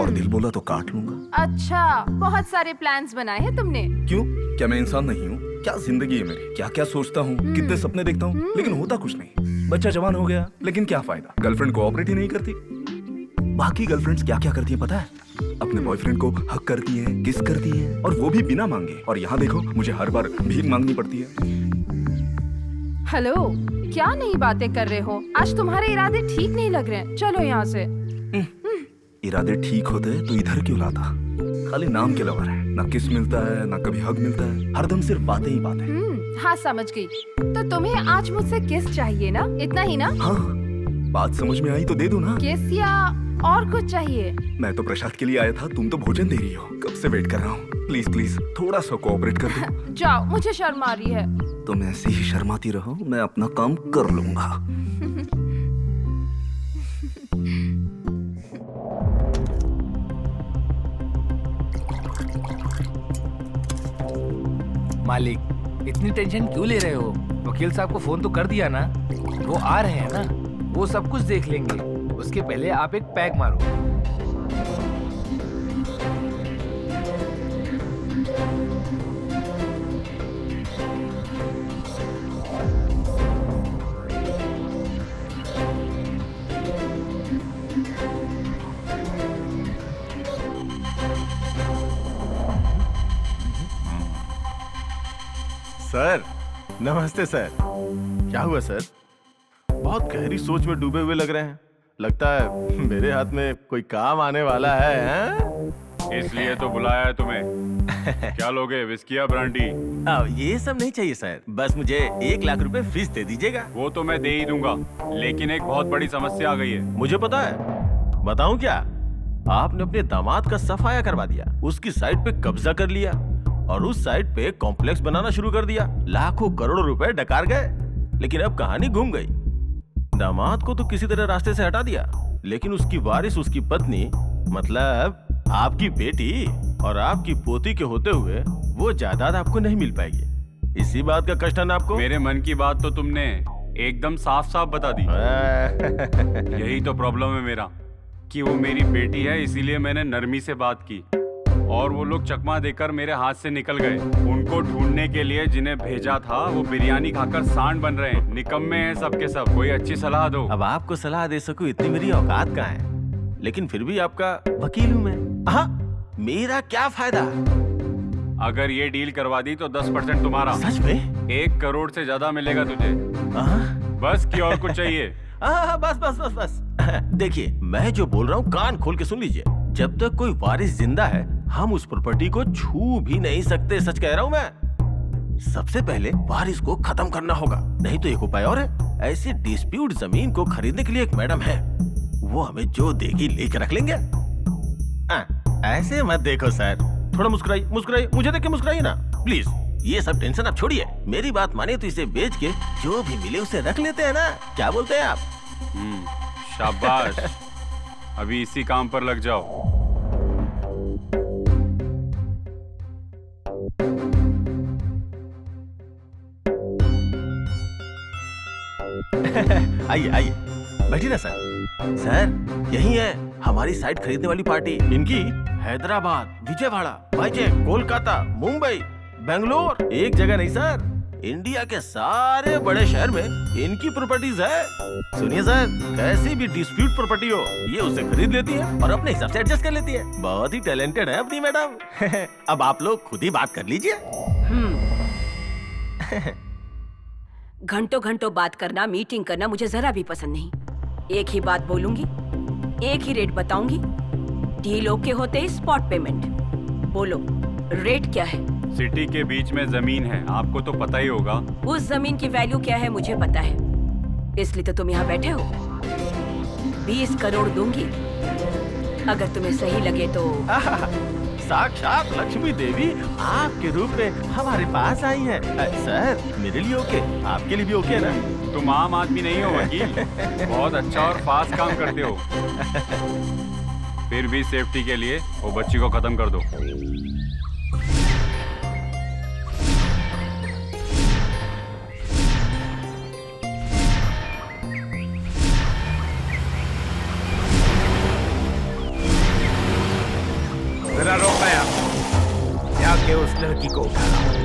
और दिल बोला तो काट लूंगा। अच्छा, बहुत सारे प्लान्स बनाए हैं तुमने। क्यों? क्या मैं इंसान नहीं हूँ? क्या जिंदगी है मेरी? क्या क्या सोचता हूँ, कितने सपने देखता हूँ, लेकिन होता कुछ नहीं। बच्चा जवान हो गया, लेकिन क्या फायदा? गर्लफ्रेंड कोऑपरेट ही नहीं करती। बाकी गर्लफ्रेंड्स क्या क्या करती है पता है? अपने बॉयफ्रेंड को हक करती हैं, किस करती हैं, और वो भी बिना मांगे। और यहाँ देखो, मुझे हर बार भीख मांगनी पड़ती है। हेलो, क्या नई बातें कर रहे हो? आज तुम्हारे इरादे ठीक नहीं लग रहे हैं। चलो यहाँ से। इरादे ठीक होते तो इधर क्यों लाता? खाली नाम के लवर है, ना किस मिलता है, ना कभी हक मिलता है, हरदम सिर्फ बातें ही बातें। हाँ समझ गई। तो तुम्हें आज मुझसे किस चाहिए ना? इतना ही ना? हाँ, बात समझ में आई तो दे दो ना। किस या और कुछ चाहिए? मैं तो प्रसाद के लिए आया था, तुम तो भोजन दे रही हो। कब से वेट कर रहा हूँ। प्लीज प्लीज थोड़ा सा कोऑपरेट कर दो। जाओ, मुझे शर्म आ रही है। तुम ऐसे ही शर्माती रहो, मैं अपना काम कर लूंगा। मालिक, इतनी टेंशन क्यों ले रहे हो? वकील साहब को फोन तो कर दिया ना, वो आ रहे हैं ना, वो सब कुछ देख लेंगे। उसके पहले आप एक पैक मारो। सर नमस्ते सर। क्या हुआ सर? बहुत गहरी सोच में डूबे हुए लग रहे हैं। लगता है मेरे हाथ में कोई काम आने वाला है। इसलिए तो बुलाया है तुम्हें। क्या लोगे, विस्की या ब्रांडी? ये सब नहीं चाहिए सर, बस मुझे 1 लाख रुपए फीस दे दीजिएगा। वो तो मैं दे ही दूंगा, लेकिन एक बहुत बड़ी समस्या आ गई है। मुझे पता है, बताऊं क्या? आपने अपने दामाद का सफाया करवा दिया, उसकी साइट पे कब्जा कर लिया और उस साइट पे कॉम्प्लेक्स बनाना शुरू कर दिया। लाखों करोड़ों रुपए डकार गए। लेकिन अब कहानी घूम गई। दामाद को तो किसी तरह रास्ते से हटा दिया, लेकिन उसकी वारिस, उसकी पत्नी, मतलब आपकी बेटी और आपकी पोती के होते हुए वो जायदाद आपको नहीं मिल पाएगी। इसी बात का कष्ट है ना आपको? मेरे मन की बात तो तुमने एकदम साफ साफ बता दी। यही तो प्रॉब्लम है मेरा, कि वो मेरी बेटी है, इसीलिए मैंने नरमी से बात की और वो लोग चकमा देकर मेरे हाथ से निकल गए। उनको ढूंढने के लिए जिन्हें भेजा था वो बिरयानी खाकर सांड बन रहे हैं। निकम्मे हैं सबके सब। कोई अच्छी सलाह दो। अब आपको सलाह दे सकूं इतनी मेरी औकात कहाँ है, लेकिन फिर भी आपका वकील हूं मैं। हाँ, मेरा क्या फायदा? अगर ये डील करवा दी तो 10% तुम्हारा। सच में? 1 करोड़ से ज्यादा मिलेगा तुझे। बस की और कुछ चाहिए? बस बस बस बस। देखिए, मैं जो बोल रहा हूँ कान खोल के सुन लीजिए। जब तक कोई वारिस जिंदा है, हम उस प्रॉपर्टी को छू भी नहीं सकते। सच कह रहा हूँ मैं। सबसे पहले वारिस को खत्म करना होगा, नहीं तो एक उपाय और है। ऐसी डिस्प्यूट जमीन को खरीदने के लिए एक मैडम है, वो हमें जो देगी लेके रख लेंगे। ऐसे मत देखो सर, थोड़ा मुस्कुराइए, मुस्कुराइए, मुझे देख के मुस्कुराइए ना प्लीज। ये सब टेंशन आप छोड़िए, मेरी बात माने तो इसे बेच के जो भी मिले उसे रख लेते हैं ना, क्या बोलते हैं आप? शाबाश। अभी इसी काम पर लग जाओ। आइए आइए, बैठिए ना सर। सर यही है हमारी साइट खरीदने वाली पार्टी। इनकी हैदराबाद, विजयवाड़ा, वाइजैक, कोलकाता, मुंबई, बेंगलोर, एक जगह नहीं सर, इंडिया के सारे बड़े शहर में इनकी प्रॉपर्टीज है। सुनिए सर, कैसी भी डिस्प्यूट प्रॉपर्टी हो ये उसे खरीद लेती है और अपने हिसाब से एडजस्ट कर लेती है। बहुत ही टैलेंटेड है अपनी मैडम। अब आप लोग खुद ही बात कर लीजिए। घंटों घंटों बात करना, मीटिंग करना मुझे जरा भी पसंद नहीं। एक ही बात बोलूंगी, एक ही रेट बताऊंगी। डील ओके होते ही स्पॉट पेमेंट। बोलो रेट क्या है? सिटी के बीच में जमीन है, आपको तो पता ही होगा। उस जमीन की वैल्यू क्या है मुझे पता है, इसलिए तो तुम यहाँ बैठे हो। 20 करोड़ दूंगी, अगर तुम्हें सही लगे तो। साक्षात लक्ष्मी देवी आपके रूप में हमारे पास आई है। सर मेरे लिए ओके, आपके लिए भी ओके है ना? तुम आम आदमी नहीं हो वकील, बहुत अच्छा और फास्ट काम करते हो। फिर भी सेफ्टी के लिए वो बच्ची को खत्म कर दो। जरा रोक पाया, जाके उस लड़की को उठा लाओ।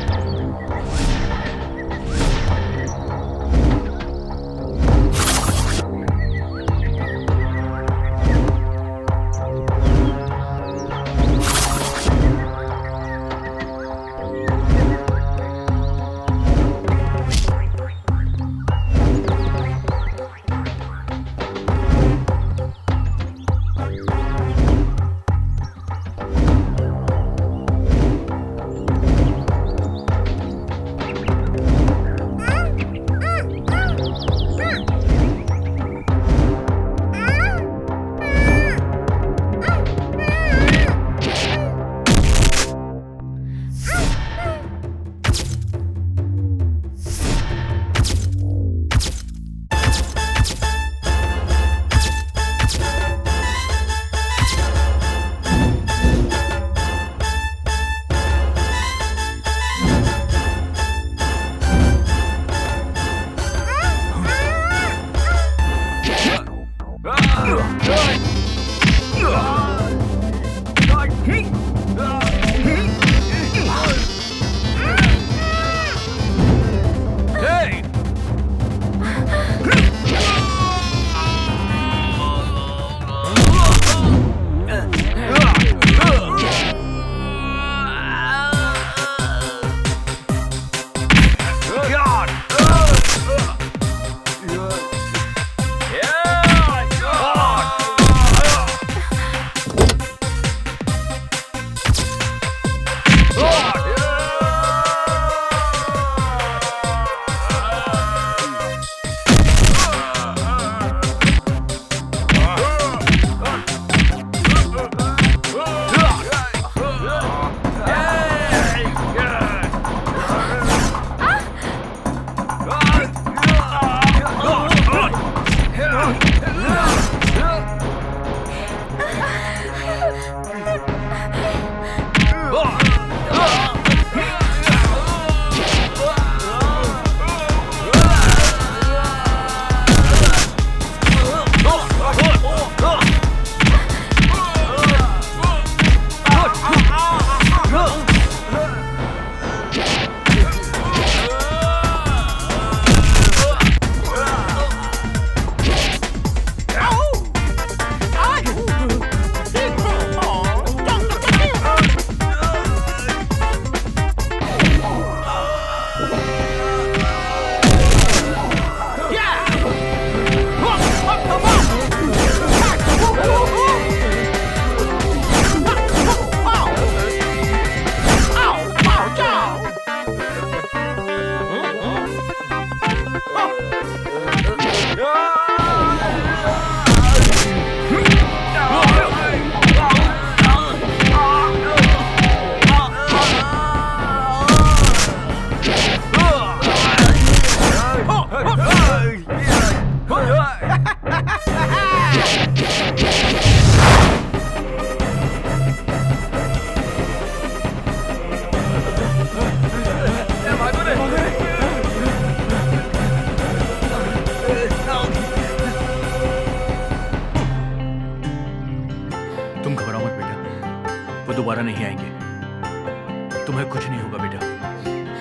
दोबारा नहीं आएंगे। तुम्हें कुछ नहीं होगा बेटा।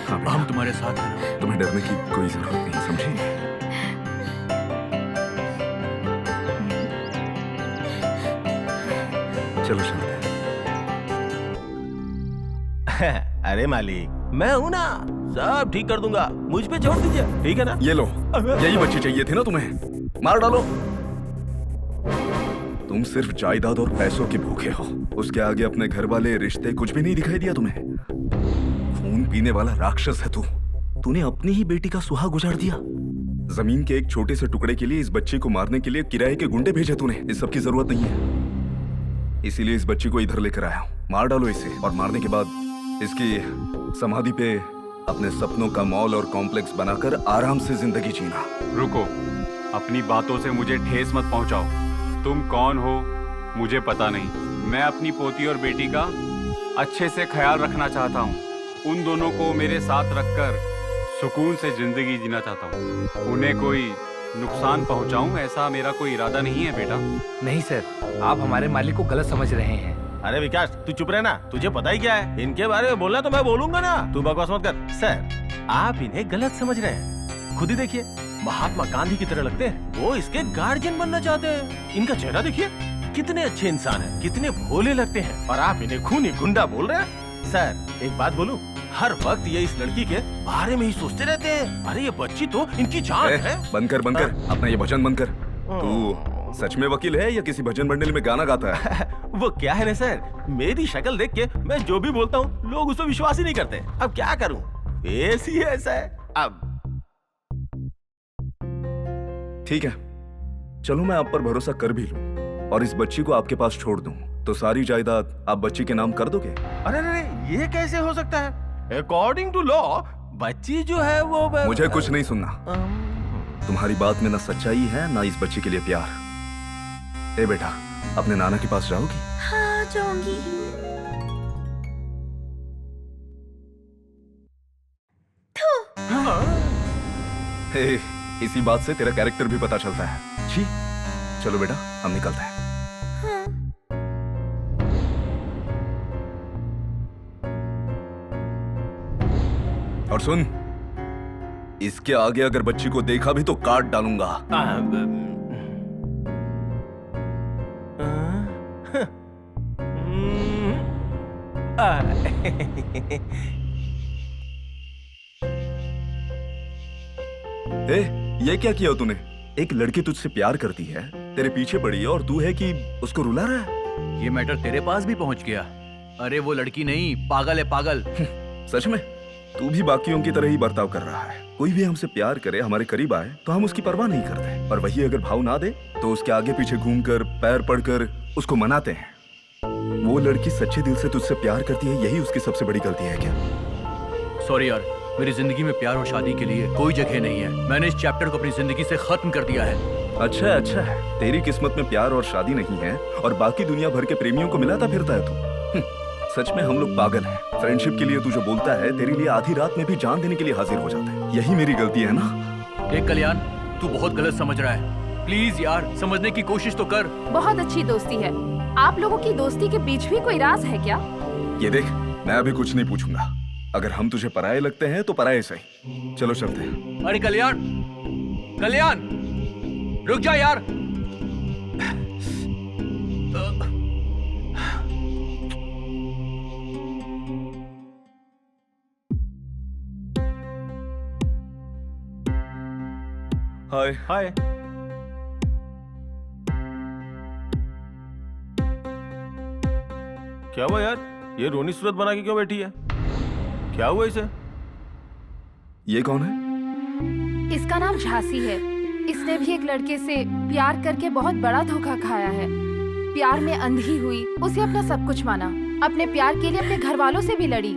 हाँ बेटा, हम तुम्हारे साथ हैं ना। तुम्हें डरने की कोई जरूरत नहीं, समझी? चलो चलते हैं। अरे मालिक, मैं हूं ना, सब ठीक कर दूंगा, मुझ पे छोड़ दीजिए, ठीक है ना? ये लो, यही बच्ची चाहिए थी ना तुम्हें, मार डालो। तुम सिर्फ जायदाद और पैसों के भूखे हो, उसके आगे अपने घर वाले रिश्ते कुछ भी नहीं दिखाई दिया तुम्हें। खून पीने वाला राक्षस है तू। तूने अपनी ही बेटी का सुहाग उजाड़ दिया। जमीन के एक छोटे से टुकड़े के लिए इस बच्ची को मारने के लिए किराए के गुंडे भेजे तूने। इस सब की जरूरत नहीं है, इसीलिए इस बच्ची को इधर लेकर आया हूं। मार डालो इसे, और मारने के बाद इसकी समाधि पे अपने सपनों का मॉल और कॉम्प्लेक्स बनाकर आराम से जिंदगी जीना। रुको, अपनी बातों से मुझे ठेस मत पहुंचाओ। तुम कौन हो मुझे पता नहीं। मैं अपनी पोती और बेटी का अच्छे से ख्याल रखना चाहता हूँ। उन दोनों को मेरे साथ रखकर सुकून से जिंदगी जीना चाहता हूँ। उन्हें कोई नुकसान पहुँचाऊँ ऐसा मेरा कोई इरादा नहीं है बेटा। नहीं सर, आप हमारे मालिक को गलत समझ रहे हैं। अरे विकास, तू चुप रहना, तुझे पता ही क्या है। इनके बारे में बोलना तो मैं बोलूंगा ना, तू बकवास मत कर। सर, आप इन्हें गलत समझ रहे हैं। खुद ही देखिए, महात्मा गांधी की तरह लगते हैं, वो इसके गार्जियन बनना चाहते हैं। इनका चेहरा देखिए, कितने अच्छे इंसान हैं, कितने भोले लगते हैं, और आप इन्हें खूनी गुंडा बोल रहे हैं। सर, एक बात बोलूं, हर वक्त ये इस लड़की के बारे में ही सोचते रहते हैं। अरे ये बच्ची तो इनकी जान है। बंद कर अपना ये भजन बंद कर। तू सच में वकील है या किसी भजन मंडली में गाना गाता है? वो क्या है ना सर, मेरी शक्ल देख के मैं जो भी बोलता हूँ लोग उस पर विश्वास ही नहीं करते। अब क्या करूँ, फेस ही ऐसा है। अब ठीक है, चलो मैं आप पर भरोसा कर भी लूं और इस बच्ची को आपके पास छोड़ दूं, तो सारी जायदाद आप बच्ची के नाम कर दोगे? अरे अरे, ये कैसे हो सकता है? अकॉर्डिंग टू लॉ, बच्ची जो है वो मुझे कुछ नहीं सुनना। तुम्हारी बात में ना सच्चाई है ना इस बच्ची के लिए प्यार। ए बेटा, अपने नाना के पास जाओगी? हाँ, जाऊंगी। हे, इसी बात से तेरा कैरेक्टर भी पता चलता है। छी, चलो बेटा, हम निकलते हैं। और सुन, इसके आगे अगर बच्ची को देखा भी तो काट डालूंगा। ए, ये क्या किया तूने? एक लड़की तुझसे प्यार करती है, तेरे पीछे पड़ी है, और तू है कि उसको रुला रहा है? ये मैटर तेरे पास भी पहुंच गया। अरे वो लड़की नहीं, पागल है, पागल। सच में तू भी बाकियों की तरह ही बर्ताव कर रहा है। कोई भी हमसे प्यार करे, हमारे करीब आए, तो हम उसकी परवाह नहीं करते, और वही अगर भाव ना दे तो उसके आगे पीछे घूमकर पैर पड़कर उसको मनाते हैं। वो लड़की सच्चे दिल से तुझसे प्यार करती है, यही उसकी सबसे बड़ी गलती है क्या? सॉरी यार, मेरी जिंदगी में प्यार और शादी के लिए कोई जगह नहीं है। मैंने इस चैप्टर को अपनी जिंदगी से खत्म कर दिया है। अच्छा है, तेरी किस्मत में प्यार और शादी नहीं है, और बाकी दुनिया भर के प्रेमियों को मिलाता फिरता है तू। सच में हम लोग पागल हैं। फ्रेंडशिप के लिए तू जो बोलता है, तेरे लिए आधी रात में भी जान देने के लिए हाजिर हो जाता है। यही मेरी गलती है ना? देख कल्याण, तू बहुत गलत समझ रहा है। प्लीज यार, समझने की कोशिश तो कर। बहुत अच्छी दोस्ती है। आप लोगों की दोस्ती के बीच भी कोई राज है क्या? ये देख, मैं अभी कुछ नहीं पूछूंगा। अगर हम तुझे पराये लगते हैं तो पराये सही। चलो चलते हैं। अरे कल्याण, कल्याण, रुक जा यार। हाय हाय। क्या हुआ यार, ये रोनी सूरत बना के क्यों बैठी है? क्या हुआ इसे? ये कौन है? इसका नाम झांसी है। इसने भी एक लड़के से प्यार करके बहुत बड़ा धोखा खाया है। प्यार में अंधी हुई, उसे अपना सब कुछ माना। अपने प्यार के लिए अपने घर वालों से भी लड़ी।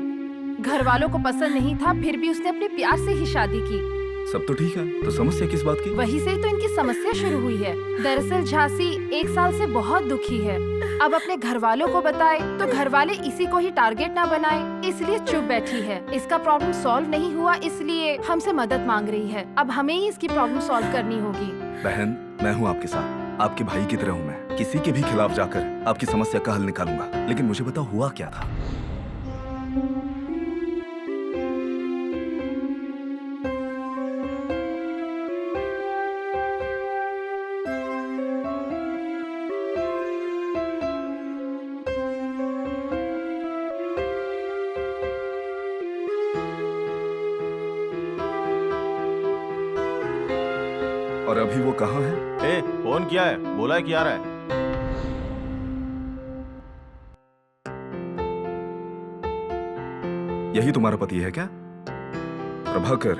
घर वालों को पसंद नहीं था, फिर भी उसने अपने प्यार से ही शादी की। सब तो ठीक है, तो समस्या किस बात की? वही से तो इनकी समस्या शुरू हुई है। दरअसल झांसी 1 साल से बहुत दुखी है। अब अपने घर वालों को बताए तो घर वाले इसी को ही टारगेट ना बनाए, इसलिए चुप बैठी है। इसका प्रॉब्लम सॉल्व नहीं हुआ, इसलिए हमसे मदद मांग रही है। अब हमें ही इसकी प्रॉब्लम सॉल्व करनी होगी। बहन, मैं हूँ आपके साथ। आपके भाई की तरह हूं मैं, किसी के भी खिलाफ जाकर आपकी समस्या का हल निकालूंगा। लेकिन मुझे बताओ हुआ क्या था? और अभी वो कहाँ है? ए, फोन किया है, बोला है कि आ रहा है। यही तुम्हारा पति है क्या? प्रभाकर,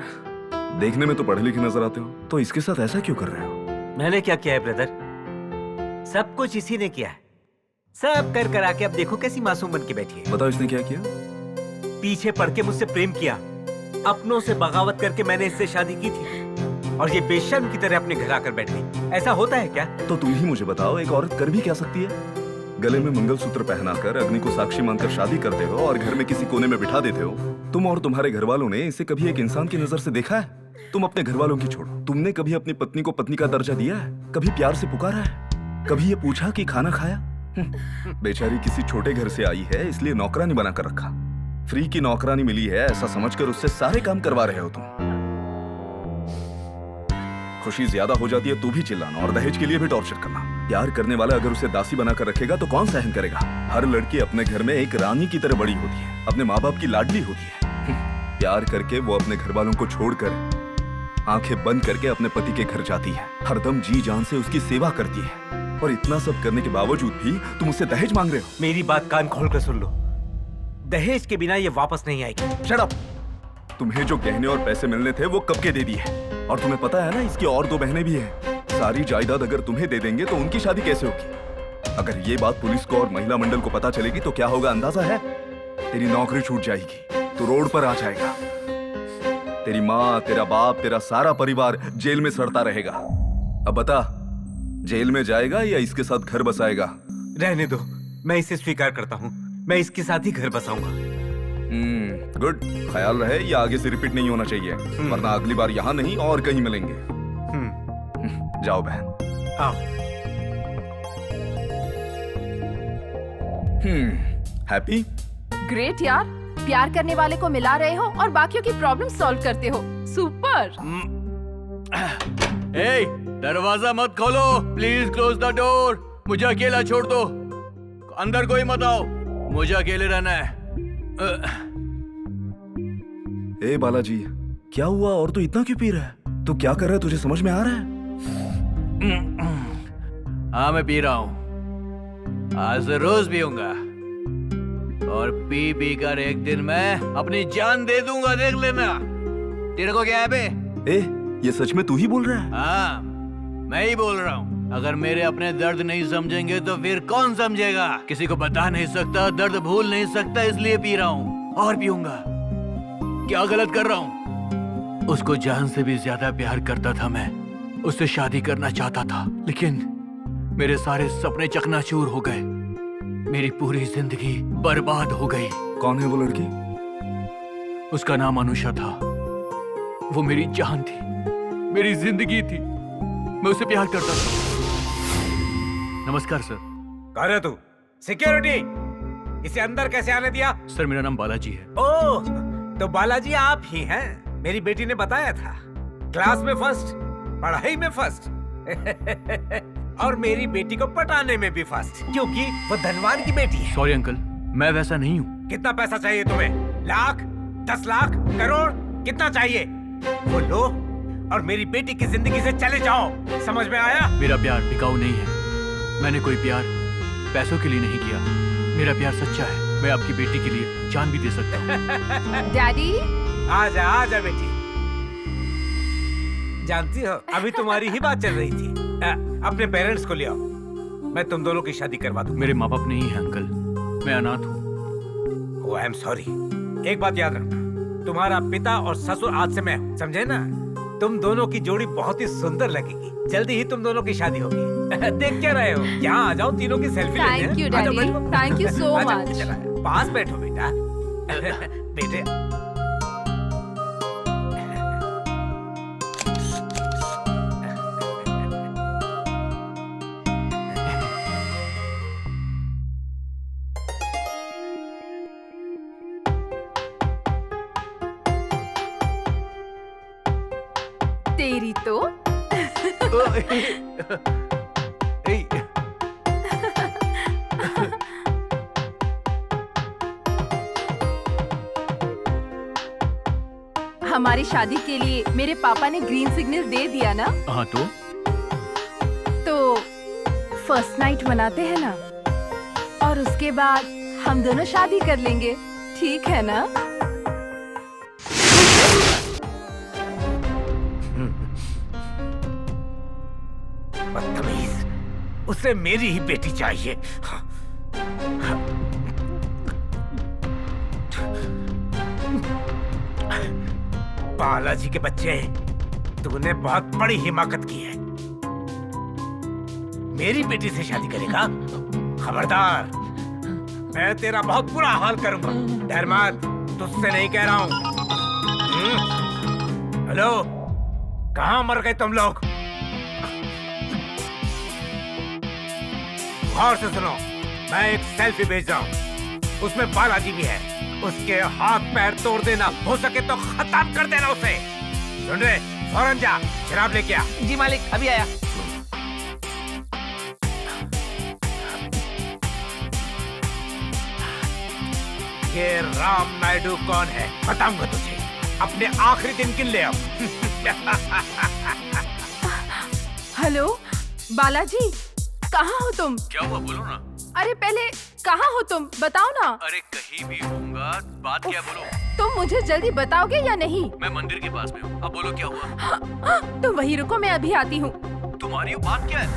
देखने में तो पढ़े लिखे नजर आते हो, तो इसके साथ ऐसा क्यों कर रहे हो? मैंने क्या किया है ब्रदर? सब कुछ इसी ने किया है। सब कर कर आके अब देखो कैसी मासूम बन के बैठी है। बताओ इसने क्या किया? पीछे पड़ के मुझसे प्रेम किया, अपनों से बगावत करके मैंने इससे शादी की थी, और ये बेशर्म की तरह अपने घर आकर बैठ गई। ऐसा होता है क्या? तो तुम ही मुझे बताओ, एक औरत कर भी क्या सकती है? गले में मंगलसूत्र पहनाकर अग्नि को साक्षी मानकर शादी करते हो और घर में किसी कोने में बिठा देते हो। तुम और तुम्हारे घर वालों ने इसे कभी एक इंसान की नजर से देखा है? तुम अपने घर वालों की छोड़ो, तुमने कभी अपनी पत्नी को पत्नी का दर्जा दिया है? कभी प्यार से पुकारा है? कभी ये पूछा कि खाना खाया? बेचारी किसी छोटे घर से आई है, इसलिए नौकरानी बनाकर रखा। फ्री की नौकरानी मिली है ऐसा समझकर उससे सारे काम करवा रहे हो तुम। खुशी ज्यादा हो जाती है तो भी चिल्लाना और दहेज के लिए भी टॉर्चर करना। प्यार करने वाला अगर उसे दासी बनाकर रखेगा तो कौन सहन करेगा? हर लड़की अपने घर में एक रानी की तरह बड़ी होती है, अपने माँ बाप की लाडली होती है। प्यार करके वो अपने घर वालों को छोड़कर आंखें बंद करके अपने पति के घर जाती है, हरदम जी जान से उसकी सेवा करती है। और इतना सब करने के बावजूद भी तुम उससे दहेज मांग रहे हो। मेरी बात कान खोल कर सुन लो, दहेज के बिना ये वापस नहीं आएगी। Shut up! तुम्हें जो गहने और पैसे मिलने थे वो कब के दे दिए, और तुम्हें पता है ना इसकी और 2 बहनें भी हैं। सारी जायदाद अगर तुम्हें दे देंगे तो उनकी शादी कैसे होगी? अगर ये बात पुलिस को और महिला मंडल को पता चलेगी तो क्या होगा अंदाजा है? तेरी नौकरी छूट जाएगी, तू रोड पर आ जाएगा, तेरी माँ, तेरा बाप, तेरा सारा परिवार जेल में सड़ता रहेगा। अब बता, जेल में जाएगा या इसके साथ घर बसाएगा? रहने दो, मैं इसे स्वीकार करता हूँ, मैं इसके साथ ही घर बसाऊंगा। गुड, ख्याल रहे ये आगे से रिपीट नहीं होना चाहिए, वरना अगली बार यहाँ नहीं और कहीं मिलेंगे। जाओ बहन। आओ। हैप्पी? ग्रेट यार, प्यार करने वाले को मिला रहे हो और बाकियों की प्रॉब्लम सॉल्व करते हो। सुपर। ए, दरवाजा मत खोलो, प्लीज क्लोज द डोर। मुझे अकेला छोड़ दो, अंदर कोई मत आओ, मुझे अकेले रहना है। ए बालाजी, क्या हुआ और तू इतना क्यों पी रहा है? तू क्या कर रहा है, तुझे समझ में आ रहा है? हाँ मैं पी रहा हूँ, आज से रोज पीऊंगा, और पी पी कर एक दिन मैं अपनी जान दे दूंगा, देख लेना। तेरे को क्या है बे? ए, ये सच में तू ही बोल रहा है? हाँ, मैं ही बोल रहा हूँ। अगर मेरे अपने दर्द नहीं समझेंगे तो फिर कौन समझेगा? किसी को बता नहीं सकता, दर्द भूल नहीं सकता, इसलिए पी रहा हूँ और पीऊंगा। क्या गलत कर रहा हूँ? उसको जान से भी ज्यादा प्यार करता था मैं, उससे शादी करना चाहता था, लेकिन मेरे सारे सपने चकनाचूर हो गए, मेरी पूरी जिंदगी बर्बाद हो गई। कौन है वो लड़की? उसका नाम अनुषा था, वो मेरी जान थी, मेरी जिंदगी थी, मैं उसे प्यार करता था। नमस्कार सर। कहाँ है तू? सिक्योरिटी, इसे अंदर कैसे आने दिया? सर मेरा नाम बालाजी है। ओह, तो बालाजी आप ही हैं। मेरी बेटी ने बताया था, क्लास में फर्स्ट, पढ़ाई में फर्स्ट और मेरी बेटी को पटाने में भी फर्स्ट, क्योंकि वो धनवान की बेटी है। सॉरी अंकल, मैं वैसा नहीं हूँ। कितना पैसा चाहिए तुम्हें? लाख, 10 लाख, करोड़, कितना चाहिए? वो लो और मेरी बेटी की जिंदगी से चले जाओ। समझ में आया? मेरा प्यार बिकाऊ नहीं है, मैंने कोई प्यार पैसों के लिए नहीं किया, मेरा प्यार सच्चा है। मैं आपकी बेटी के लिए जान भी दे सकता हूँ। डैडी, आजा बेटी। जानती हो, अभी तुम्हारी ही बात चल रही थी। अपने पेरेंट्स को ले आओ, मैं तुम दोनों की शादी करवा दूं। मेरे माँ बाप नहीं है अंकल, मैं अनाथ हूँ। ओह, आई एम सॉरी। एक बात याद रखना, तुम्हारा पिता और ससुर आज से मैं हूँ, समझे ना? तुम दोनों की जोड़ी बहुत ही सुंदर लगेगी, जल्दी ही तुम दोनों की शादी होगी। देख क्या रहे हो? यहाँ आ जाओ, तीनों की सेल्फी लेते हैं। Thank you daddy, thank you so आजा, मच। चला, पास बैठो बेटा। बेटे, तेरी तो हमारी शादी के लिए मेरे पापा ने ग्रीन सिग्नल दे दिया ना? हाँ तो फर्स्ट नाइट मनाते हैं ना, और उसके बाद हम दोनों शादी कर लेंगे, ठीक है ना? बदतमीज, उसे मेरी ही बेटी चाहिए। बालाजी के बच्चे, तूने बहुत बड़ी हिमाकत की है। मेरी बेटी से शादी करेगा? खबरदार, मैं तेरा बहुत बुरा हाल करूंगा। डर मत, तुझसे नहीं कह रहा हूं। हेलो, कहां मर गए तुम लोग? गौर से सुनो, मैं एक सेल्फी भेज रहा हूं, उसमें बालाजी भी है। उसके हाथ पैर तोड़ देना, हो सके तो खत्म कर देना उसे। सुन रहे, फौरन जा शराब लेके आ। जी मालिक, अभी आया। ये राम नायडू कौन है बताऊंगा तुझे। अपने आखिरी दिन गिन ले अब। हेलो बालाजी, कहाँ हो तुम? क्या हुआ, बोलो ना। अरे पहले कहाँ हो तुम, बताओ ना। अरे कहीं भी होऊंगा, बात क्या, बोलो। तुम मुझे जल्दी बताओगे या नहीं? मैं मंदिर के पास में हूँ, अब बोलो क्या हुआ। तुम वहीं रुको, मैं अभी आती हूँ। तुम्हारी बात क्या है?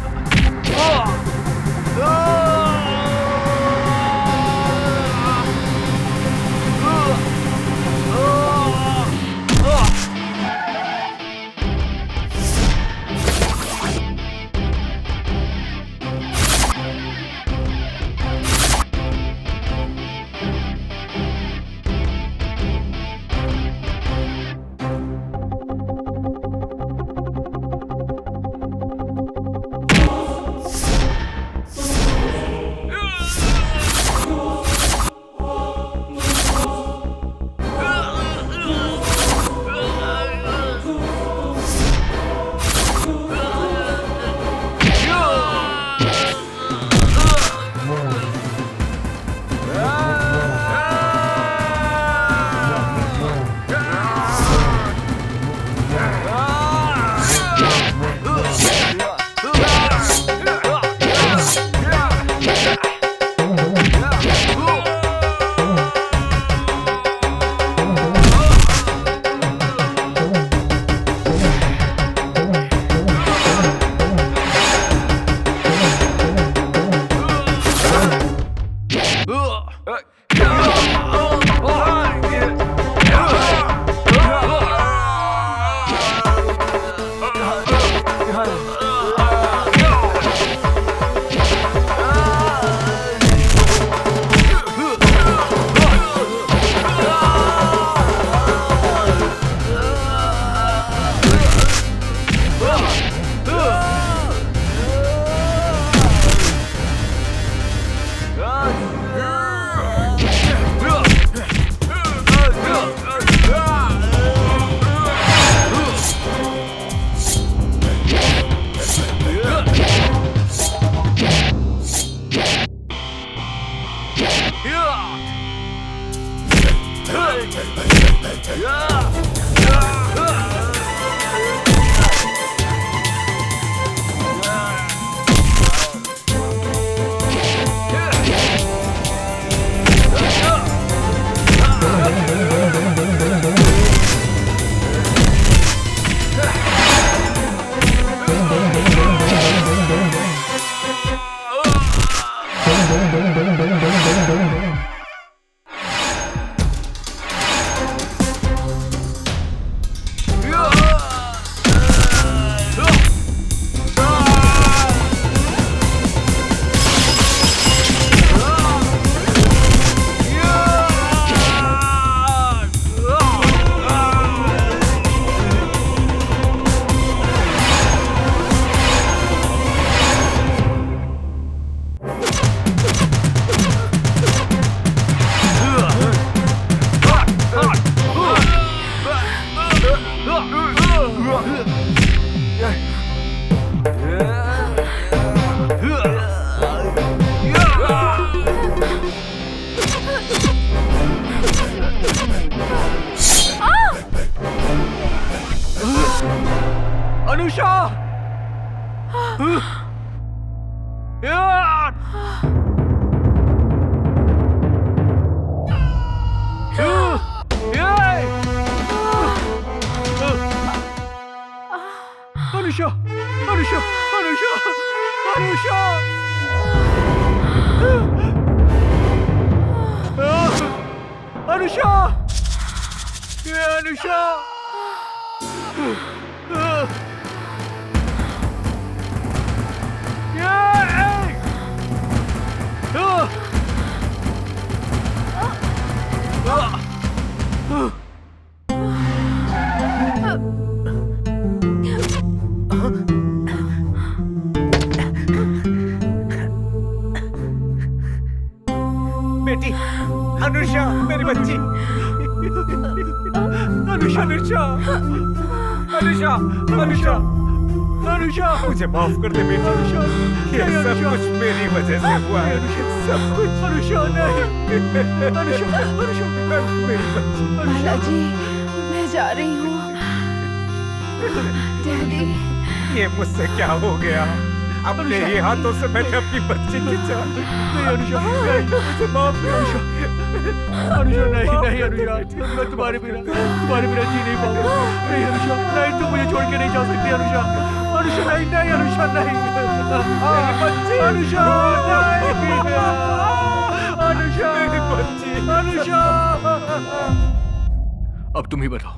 अनुषा! अनुषा! अनुषा! अनुषा! अनुषा! अनुषा! अनुषा! बेटी अनुषा, मेरी बच्ची। अनुषा, अनुषा, अनुषा, अनुषा, अनुषा, मुझे माफ कर दे बेटी। अनुषा, ये सब कुछ मेरी वजह से हुआ है। सब कुछ। अनुषा नहीं। अनुषा, अनुषा, मेरी बच्ची। बालाजी, मैं जा रही हूँ। डैडी, ये मुझसे क्या हो गया? अपने ही हाथों से मैंने अपनी बच्ची की जान। नहीं अनुषा, मुझे माफ कर। अनुषा, अनुषा नहीं, नहीं अनुषा, मैं तुम्हारे बिना जी नहीं पाऊंगा। नहीं अनुषा, नहीं, तुम मुझे छोड़ के नहीं जा सकती अनुषा। अनुषा नहीं, नहीं अनुषा, नहीं। मेरी बच्ची। अनुषा नहीं। अनुषा, मेरी बच्ची। अनुषा। अब तुम ही बताओ,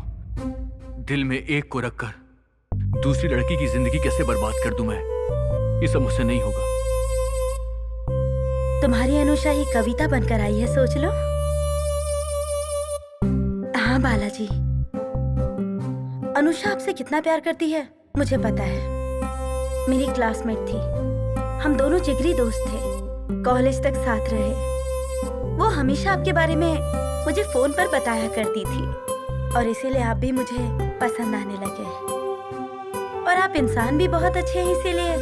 दिल में एक को रखकर दूसरी लड़की की जिंदगी कैसे बर्बाद कर दूं मैं? ये सब मुझसे नहीं होगा। तुम्हारी अनुषा ही कविता बनकर आई है, सोच लो। हाँ बालाजी, अनुषा आपसे कितना प्यार करती है मुझे पता है। मेरी क्लासमेट थी, हम दोनों जिगरी दोस्त थे, कॉलेज तक साथ रहे। वो हमेशा आपके बारे में मुझे फोन पर बताया करती थी और इसीलिए आप भी मुझे पसंद आने लगे। और आप इंसान भी बहुत अच्छे हैं, इसीलिए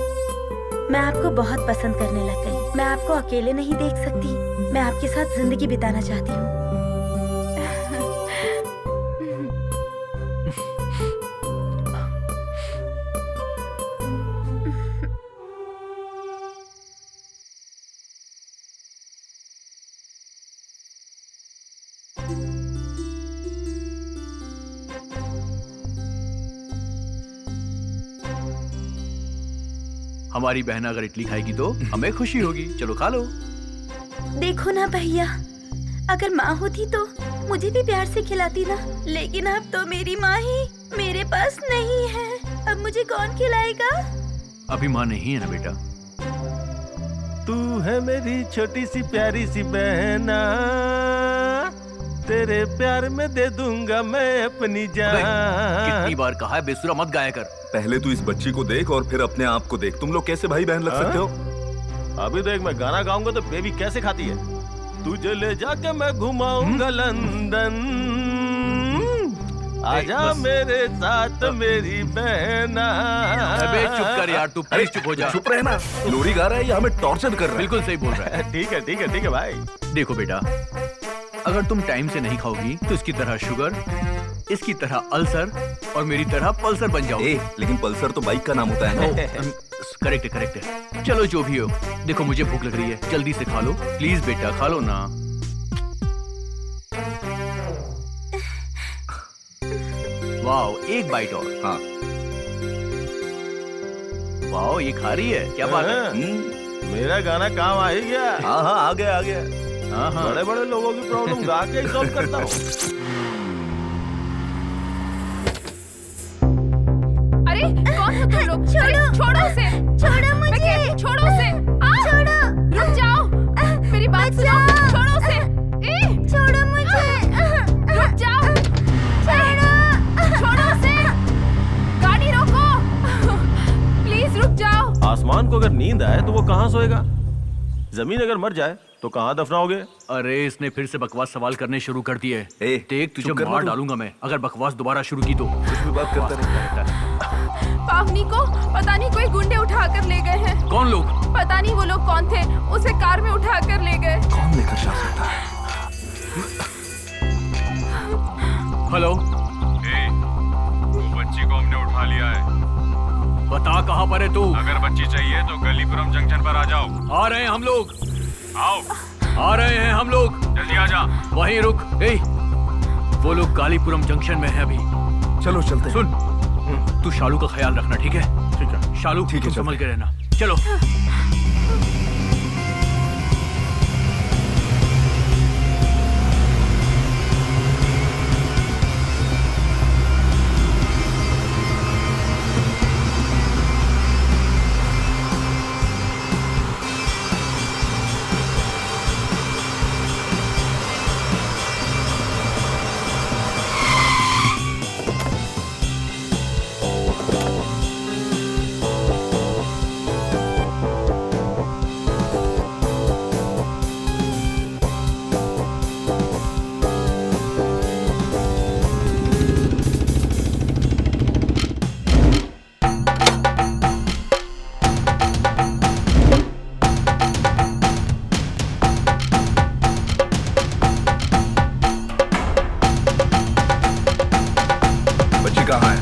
मैं आपको बहुत पसंद करने लग गई। मैं आपको अकेले नहीं देख सकती, मैं आपके साथ जिंदगी बिताना चाहती हूँ। हमारी बहन अगर इडली खाएगी तो हमें खुशी होगी। चलो खा लो। देखो ना भैया, अगर माँ होती तो मुझे भी प्यार से खिलाती ना, लेकिन अब तो मेरी माँ ही मेरे पास नहीं है। अब मुझे कौन खिलाएगा? अभी माँ नहीं है ना बेटा। तू है मेरी छोटी सी प्यारी सी बहना, तेरे प्यार में दे दूंगा मैं अपनी जान। कितनी बार कहा है बेसुरा मत गाया कर। पहले तू इस बच्ची को देख और फिर अपने आप को देख। तुम लोग कैसे भाई बहन लग सकते हो? अभी देख, मैं गाना गाऊंगा तो बेबी कैसे खाती है। तुझे ले जाके मैं घुमाऊंगा लंदन, आजा मेरे साथ मेरी बहना। अबे चुप कर यार, तू प्लीज चुप हो जा। चुप रहना। लोरी गा रहा है या हमें टॉर्चर कर रहा है? बिल्कुल सही बोल रहा है। ठीक है ठीक है ठीक है भाई। देखो बेटा, अगर तुम टाइम से नहीं खाओगी तो इसकी तरह शुगर, इसकी तरह अल्सर और मेरी तरह पल्सर बन जाओगे। लेकिन पल्सर तो बाइक का नाम होता है ना। करेक्ट है, करेक्ट है। चलो जो भी हो, देखो मुझे भूख लग रही है, जल्दी से खा लो प्लीज बेटा, खा लो ना। वाओ, एक बाइट और। हाँ। वाओ, ये खा रही है, क्या बात है। मेरा गाना काम आ ही गया। हाँ हाँ, आ गया आ गया। हाँ हाँ, बड़े बड़े लोगों की प्रॉब्लम गा के ही सॉल्व करता हूँ। अरे कौन हो तुम लोग? छोड़ो उसे, छोड़ो मुझे, मैं कहती हूँ, छोड़ो उसे। छोड़ो, रुक जाओ, मेरी बात सुनो, छोड़ो उसे। छोड़ो मुझे, रुक जाओ, छोड़ो उसे, गाड़ी रोको, प्लीज रुक जाओ। आसमान को अगर नींद आए तो वो कहाँ सोएगा? जमीन अगर मर जाए तो कहाँ दफनाओगे? अरे इसने फिर से बकवास सवाल करने शुरू कर दिए। देख तुझे चुप करना मार तू। डालूंगा मैं अगर बकवास दोबारा शुरू की तो। कुछ भी बात करता रहता है। पावनी को पता नहीं कोई गुंडे उठा कर ले गए हैं। कौन लोग? पता नहीं वो लोग कौन थे, उसे कार में उठा कर ले गए। कौन लेकर जा सकता है? हेलो, वो बच्ची को हमने उठा लिया है। बता कहाँ पर है तू? अगर बच्ची चाहिए तो गलीपुरम जंक्शन पर आ जाओ। आ रहे हैं हम लोग। आओ। आ रहे हैं हम लोग। जल्दी आ जा। वहीं रुक। ए, वो लोग कालीपुरम जंक्शन में है अभी। चलो चलते हैं। सुन, तू शालू का ख्याल रखना, ठीक है? ठीक है। शालू, ठीक है, तुम संभल चलते के रहना। चलो। बच्ची कहाँ है?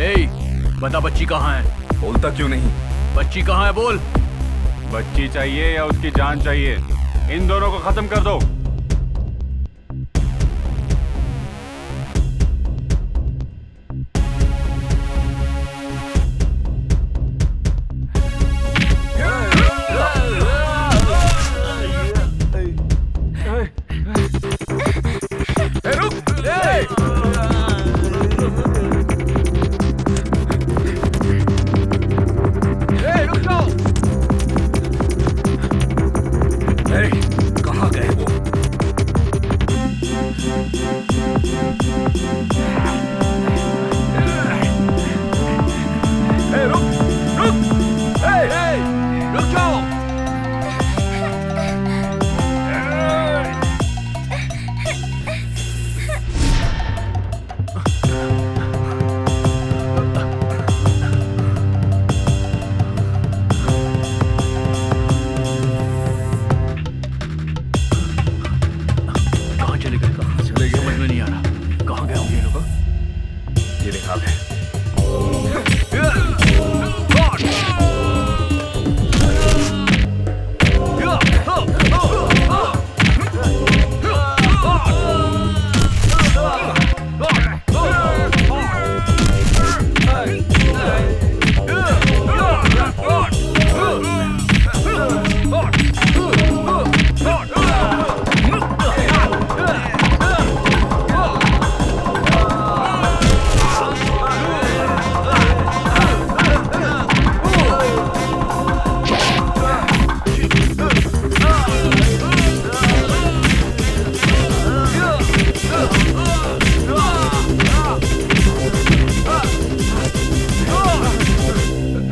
ए, बता बच्ची कहाँ है? बोलता क्यों नहीं? बच्ची कहाँ है बोल। बच्ची चाहिए या उसकी जान चाहिए? इन दोनों को खत्म कर दो। कहाँ गए वो? रुक जाओ। कहाँ चले गए? समझ में नहीं आ रहा। कहाँ गए होंगे ये लोग? ये निकाल है।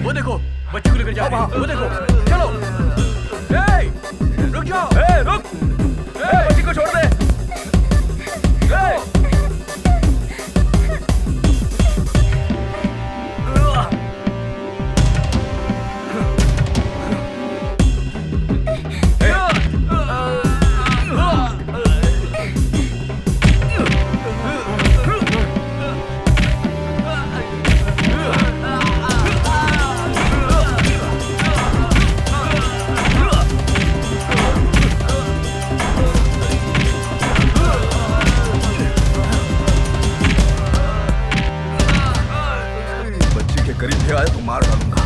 वो देखो, बच्ची को लेकर जा रहे हैं। वो देखो, चलो। रुक जाओ। रुक। बच्ची को छोड़ दे। बच्ची के करीब भी आए तो मार डालूंगा।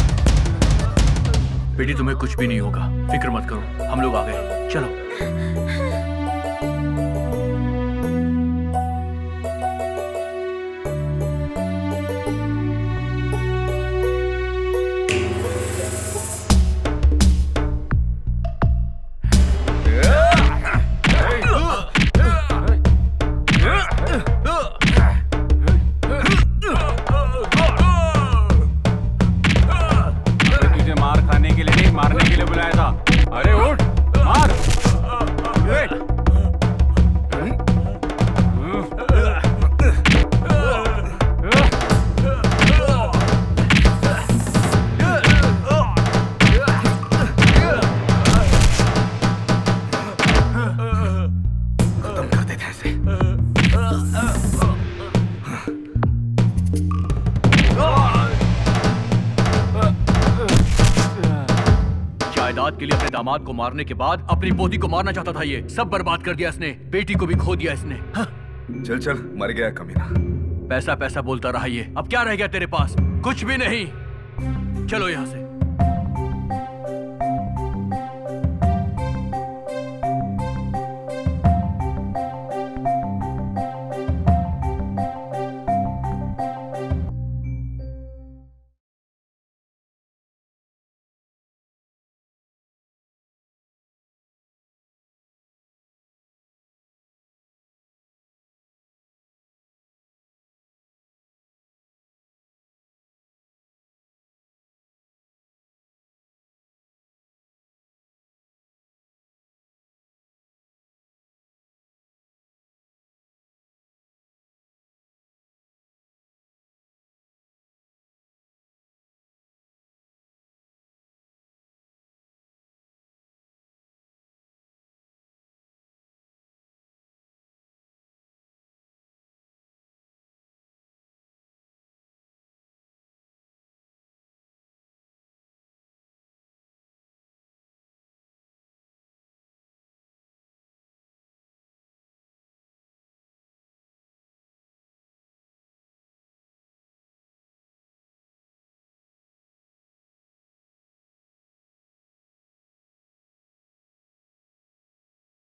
बेटी तुम्हें कुछ भी नहीं होगा, फिक्र मत करो। हम लोग आ गए, चलो। तुझे मार खाने के लिए नहीं, मारने के लिए बुलाया था। दामाद को मारने के बाद अपनी पोती को मारना चाहता था। ये सब बर्बाद कर दिया इसने, बेटी को भी खो दिया इसने। हाँ। चल चल, मर गया कमीना। पैसा पैसा बोलता रहा ये, अब क्या रह गया तेरे पास? कुछ भी नहीं। चलो यहाँ से।